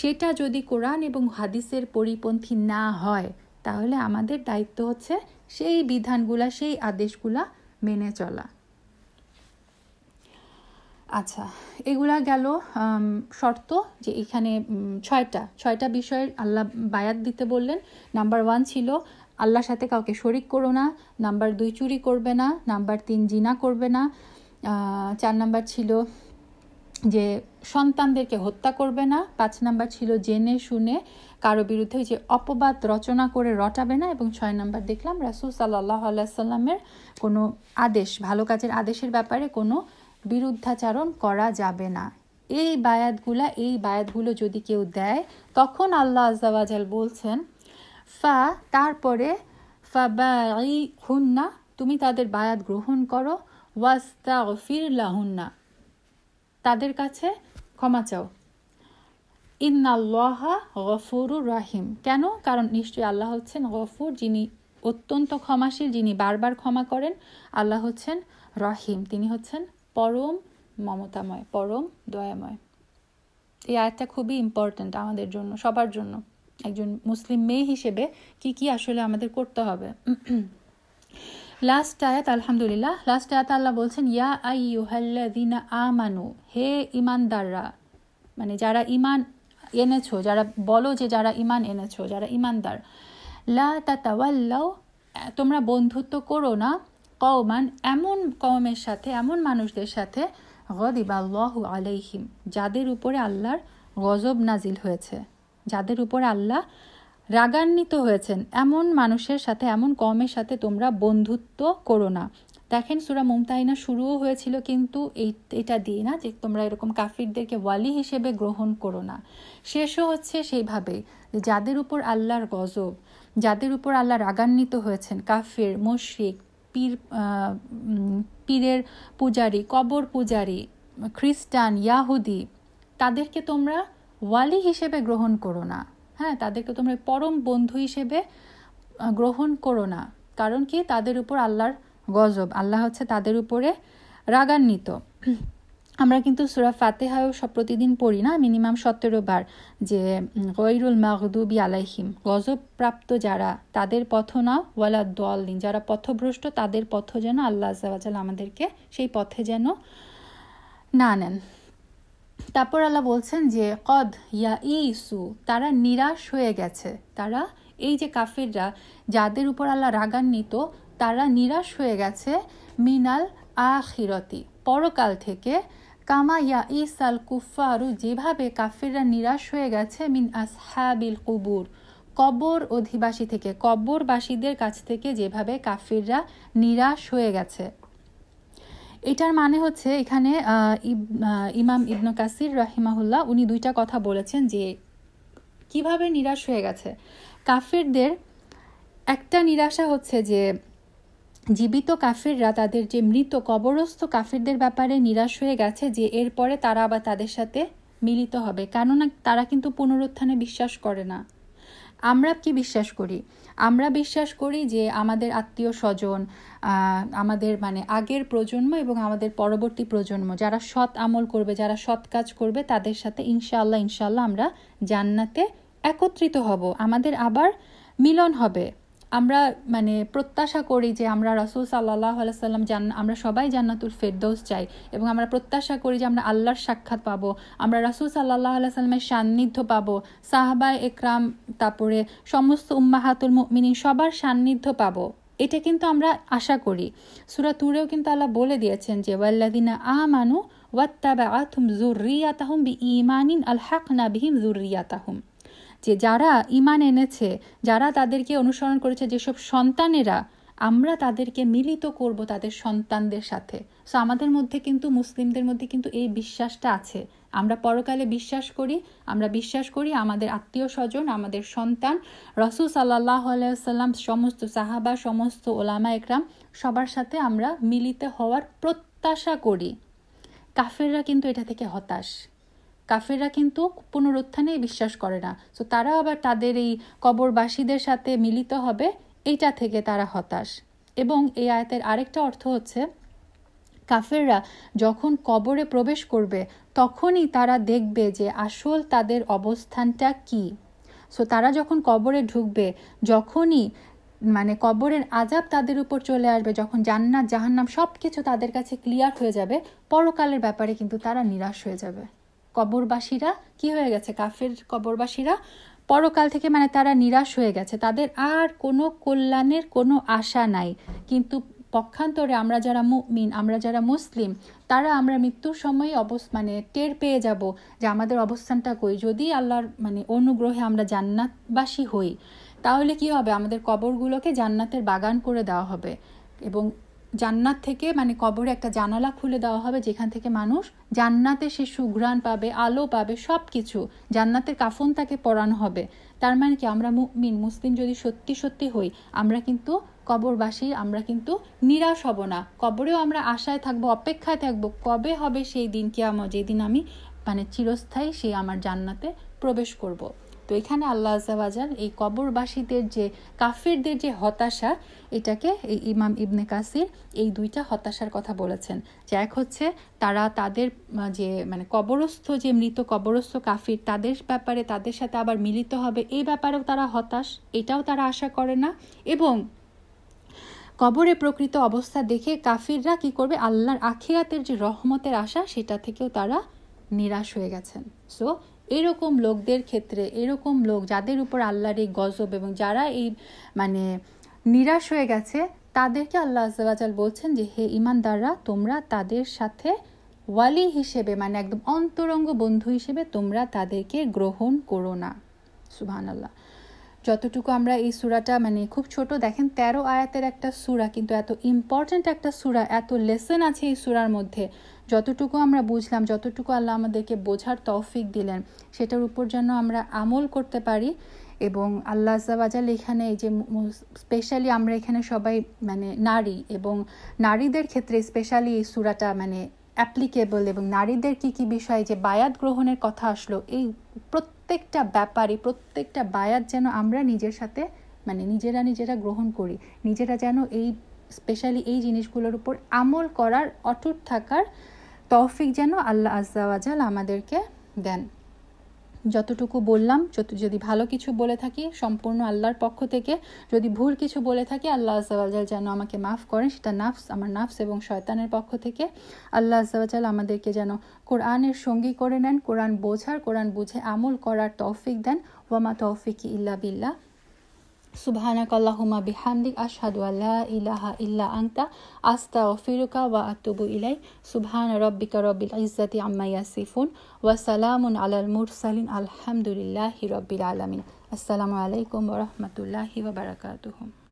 সেটা যদি কোরআন এবং হাদিসের পরিপন্থী না হয় তাহলে আমাদের দায়িত্ব হচ্ছে সেই বিধানগুলা, সেই আদেশগুলা মেনে চলা। আচ্ছা, এগুলা গেল শর্ত, যে এখানে ছয়টা বিষয়ের আল্লাহ বায়াত দিতে বললেন। নাম্বার 1 ছিল আল্লাহর সাথে কাউকে শরিক করো না। নাম্বার 2 চুরি করবে না। নাম্বার 3 জিনা করবে না। 4 নাম্বার ছিল যে সন্তানদেরকে হত্যা করবে না। 5 নাম্বার ছিল জেনে শুনে কারো বিরুদ্ধে যে অপবাদ রচনা করে রটাবে না। এবং 6 নাম্বার দেখলাম রাসূল সাল্লাল্লাহু আলাইহি সাল্লামের কোনো আদেশ, ভালো কাজের আদেশের ব্যাপারে কোনো বিরুদ্ধাচারণ করা যাবে না। এই বায়াতগুলো যদি কেউ দেয় তখন আল্লাহ আযজা ওয়া জাল বলছেন তারপরে ফাবাইহুন্না, তুমি তাদের বায়াত গ্রহণ করো, ওয়াস্তাগফির লাহুন্না, তাদের কাছে ক্ষমা চাও। ইন্নাল্লাহা গফুরুর রাহিম, কেন? কারণ নিশ্চয়ই আল্লাহ হচ্ছেন গফুর, যিনি অত্যন্ত ক্ষমাশীল, যিনি বারবার ক্ষমা করেন। আল্লাহ হচ্ছেন রহিম, তিনি হচ্ছেন পরম মমতাময়, পরম দয়াময়। এই আয়াতটা খুবই ইম্পর্ট্যান্ট আমাদের জন্য, সবার জন্য। একজন মুসলিম মেয়ে হিসেবে কি আসলে আমাদের করতে হবে। লাস্ট আয়াত, আলহামদুলিল্লাহ, লাস্ট আয়াত আল্লাহ বলছেন ইয়া আইয়ুহাল্লাযিনা আমানু, হে ঈমানদাররা, মানে যারা ঈমান এনেছো, যারা বলো যে যারা ঈমান এনেছো, যারা ঈমানদার, লা তাতাওয়াল্লাউ, তোমরা বন্ধুত্ব করো না, কওমান, এমন কওমের সাথে, এমন মানুষদের সাথে, গদিবাল্লাহু আলাইহিম, যাদের উপরে আল্লাহর গজব নাজিল হয়েছে, যাদের উপরে আল্লাহ রাগান্বিত হয়েছেন, এমন মানুষের সাথে, এমন কওমের সাথে তোমরা বন্ধুত্ব করো না। দেখেন সূরা মুমতাহিনা শুরুও হয়েছিল কিন্তু এটা দিয়ে না, যে তোমরা এরকম কাফিরদেরকে ওয়ালি হিসেবে গ্রহণ করো না। শেষও হচ্ছে সেইভাবেই, যাদের উপর আল্লাহর গজব, যাদের উপর আল্লাহ রাগান্বিত হয়েছেন, কাফির, মুশরিক, পীরের পূজারী, কবর পূজারী, খ্রিস্টান, ইয়াহুদি, তাদেরকে তোমরা ওয়ালি হিসেবে গ্রহণ করো না। হ্যাঁ, তাদেরকে তোমরা পরম বন্ধু হিসেবে গ্রহণ করো না। কারণ কি? তাদের উপর আল্লাহর গজব, আল্লাহ হচ্ছে তাদের উপরে রাগান্বিত। আমরা কিন্তু সূরা ফাতিহাও সব প্রতিদিন পড়ি না, মিনিমাম 17 বার, যে গায়রুল মাগদুবি আলাইহিম, গজব প্রাপ্ত যারা, তাদের পথ না, ওয়ালা দাল্লিন, যারা পথভ্রষ্ট তাদের পথ যেন আল্লাহ আযজা ওয়া জাল আমাদেরকে সেই পথে যেন না নেন। তারপর আল্লাহ বলছেন যে কদ ইয়াইসু, তারা নিরাশ হয়ে গেছে, তারা এই যে কাফিররা যাদের উপর আল্লাহ রাগান্বিত, তারা নিরাশ হয়ে গেছে মিনাল আখিরতি পরকাল থেকে, কামা ইয়াইসাল কুফারু যেভাবে কাফিররা নিরাশ হয়ে গেছে মিন আসহাবিল কুবুর কবর অধিবাসী থেকে, কবরবাসীদের কাছ থেকে যেভাবে কাফিররা নিরাশ হয়ে গেছে। এটার মানে হচ্ছে এখানে ইমাম ইবনে কাসির রাহিমাহুল্লাহ উনি দুইটা কথা বলেছেন যে কিভাবে নিরাশ হয়ে গেছে। কাফিরদের একটা নিরাশা হচ্ছে যে জীবিত কাফিররা তাদের যে মৃত কবরস্থ কাফিরদের ব্যাপারে নিরাশ হয়ে গেছে যে এরপরে তারা আবার তাদের সাথে মিলিত হবে, কেননা তারা কিন্তু পুনরুত্থানে বিশ্বাস করে না। আমরা কি বিশ্বাস করি? আমরা বিশ্বাস করি যে আমাদের আত্মীয় স্বজন, আমাদের মানে আগের প্রজন্ম এবং আমাদের পরবর্তী প্রজন্ম যারা সৎ আমল করবে, যারা সৎ কাজ করবে, তাদের সাথে ইনশাআল্লাহ আমরা জান্নাতে একত্রিত হব, আমাদের আবার মিলন হবে। আমরা মানে প্রত্যাশা করি যে আমরা রাসূল সাল্লাল্লাহু আলাইহি ওয়াসাল্লাম আমরা সবাই জান্নাতুল ফেরদৌস চাই এবং আমরা প্রত্যাশা করি যে আমরা আল্লাহর সাক্ষাৎ পাবো, আমরা রাসূল সাল্লাল্লাহু আলাইহি ওয়াসাল্লামের সান্নিধ্য পাবো, সাহাবায়ে একরাম, তারপরে সমস্ত উম্মাহাতুল মুমিনিন সবার সান্নিধ্য পাবো। এটা কিন্তু আমরা আশা করি। সূরা তুরেও কিন্তু আল্লাহ বলে দিয়েছেন যে ওয়াল্লাযিনা আমানু ওয়াত্তাবাআতুহুম যুররিয়াতাহুম বিঈমানিন আলহাকনা বিহিম যুররিয়াতাহুম, যে যারা ঈমান এনেছে, যারা তাদেরকে অনুসরণ করেছে, যেসব সন্তানেরা, আমরা তাদেরকে মিলিত করব তাদের সন্তানদের সাথে। সো আমাদের মধ্যে কিন্তু, মুসলিমদের মধ্যে কিন্তু এই বিশ্বাসটা আছে। আমরা পরকালে বিশ্বাস করি, আমরা বিশ্বাস করি আমাদের আত্মীয় স্বজন, আমাদের সন্তান, রাসূল সাল্লাল্লাহু আলাইহি ওয়াসাল্লাম, সমস্ত সাহাবা, সমস্ত ওলামা একরাম সবার সাথে আমরা মিলিত হওয়ার প্রত্যাশা করি। কাফেররা কিন্তু এটা থেকে হতাশ। কাফেররা কিন্তু পুনরুত্থানে বিশ্বাস করে না। সো তারা আবার তাদের এই কবরবাসীদের সাথে মিলিত হবে, এইটা থেকে তারা হতাশ। এবং এই আয়াতের আরেকটা অর্থ হচ্ছে কাফেররা যখন কবরে প্রবেশ করবে তখনই তারা দেখবে যে আসল তাদের অবস্থানটা কি। সো তারা যখন কবরে ঢুকবে, যখনই মানে কবরের আযাব তাদের উপর চলে আসবে, যখন জান্নাত জাহান্নাম সব কিছু তাদের কাছে ক্লিয়ার হয়ে যাবে, পরকালের ব্যাপারে কিন্তু তারা নিরাশ হয়ে যাবে। কবরবাসীরা কি হয়ে গেছে? কাফের কবরবাসীরা পরকাল থেকে মানে তারা নিরাশ হয়ে গেছে, তাদের আর কোনো কল্যাণের কোনো আশা নাই। কিন্তু পক্ষান্তরে আমরা যারা মুমিন, আমরা যারা মুসলিম, তারা আমরা মৃত্যুর সময় মানে টের পেয়ে যাব যে আমাদের অবস্থানটা কই। যদি আল্লাহর মানে অনুগ্রহে আমরা জান্নাতবাসী হই, তাহলে কি হবে? আমাদের কবরগুলোকে জান্নাতের বাগান করে দেওয়া হবে এবং জান্নাত থেকে মানে কবরে একটা জানালা খুলে দেওয়া হবে, যেখান থেকে মানুষ জান্নাতে সে সুঘ্রাণ পাবে, আলো পাবে, সব কিছু জান্নাতের কাফন তাকে পরানো হবে। তার মানে কি, আমরা মুমিন মুসলিম যদি সত্যি সত্যি হই, আমরা কিন্তু কবরবাসী, আমরা কিন্তু নিরাশ হব না। কবরেও আমরা আশায় থাকবো, অপেক্ষায় থাকবো কবে হবে সেই দিন, কিয়ামত, যেদিন আমি মানে চিরস্থায়ী সেই আমার জান্নাতে প্রবেশ করব। তো এখানে আল্লাহ আযজা ওয়া জাল এই কবরবাসীদের যে কাফিরদের যে হতাশা, এটাকে এই ইমাম ইবনে কাসির এই দুইটা হতাশার কথা বলেছেন। যে এক হচ্ছে তারা তাদের যে মানে কবরস্থ যে মৃত কবরস্থ কাফির, তাদের ব্যাপারে তাদের সাথে আবার মিলিত হবে, এই ব্যাপারেও তারা হতাশ, এটাও তারা আশা করে না। এবং কবরে প্রকৃত অবস্থা দেখে কাফিররা কি করবে? আল্লাহর আখিরাতের যে রহমতের আশা, সেটা থেকেও তারা নিরাশ হয়ে গেছেন। সো এরকম লোকদের ক্ষেত্রে, এরকম লোক যাদের উপর আল্লাহর এই গজব এবং যারা এই মানে নিরাশ হয়ে গেছে, তাদেরকে আল্লাহ আযজা ওয়া জাল বলছেন যে হে ঈমানদাররা, তোমরা তাদের সাথে ওয়ালি হিসেবে মানে একদম অন্তরঙ্গ বন্ধু হিসেবে তোমরা তাদেরকে গ্রহণ করো না। সুবহানাল্লাহ। যতটুকু আমরা এই সূরাটা মানে খুব ছোট, দেখেন 13 আয়াতের একটা সূরা, কিন্তু এত ইম্পর্ট্যান্ট একটা সূরা, এত লেসন আছে এই সূরার মধ্যে। যতটুকু আমরা বুঝলাম, যতটুকু আল্লাহ আমাদেরকে বোঝার তৌফিক দিলেন, সেটার উপর যেন আমরা আমল করতে পারি। এবং আল্লাহ আযজা ওয়া জাল এখানে এই যে স্পেশালি আমরা এখানে সবাই মানে নারী, এবং নারীদের ক্ষেত্রে স্পেশালি এই সূরাটা মানে অ্যাপ্লিকেবল। এবং নারীদের কি কি বিষয় যে বায়াত গ্রহণের কথা আসলো, এই প্রত্যেকটা ব্যাপারে, প্রত্যেকটা বায়াত যেন আমরা নিজের সাথে মানে নিজেরা গ্রহণ করি, নিজেরা যেন এই স্পেশালি এই জিনিসগুলোর উপর আমল করার, অটুট থাকার তৌফিক যেন আল্লাহ আযজা ওয়া জাল আমাদেরকে দেন। যতটুকু বললাম, যদি ভালো কিছু বলে থাকি সম্পূর্ণ আল্লাহর পক্ষ থেকে, যদি ভুল কিছু বলে থাকি আল্লাহ আযজা ওয়া জাল যেন আমাকে মাফ করেন, সেটা আমার নাফস এবং শয়তানের পক্ষ থেকে। আল্লাহ আযজা ওয়া জাল আমাদেরকে যেন কোরআনের সঙ্গী করে নেন, কোরআন বোঝার, কোরআন বুঝে আমল করার তৌফিক দেন। ওয়া মা তৌফিকি ইল্লা বিল্লাহ। সুবহানাকাল্লাহুম্মা বিহামদিক আশহাদু আল্লা ইলাহা ইল্লা আনতা আস্তাগফিরুকা ওয়া আতুবু ইলাইক। সুবহানা রাব্বিকা রাব্বিল ইজ্জাতি আম্মা ইয়াসিফুন ওয়া সালামুন আলাল মুরসালিন আলহামদুলিল্লাহি রাব্বিল আলামিন। আসসালামু আলাইকুম ওয়া রাহমাতুল্লাহি ওয়া বারাকাতুহু।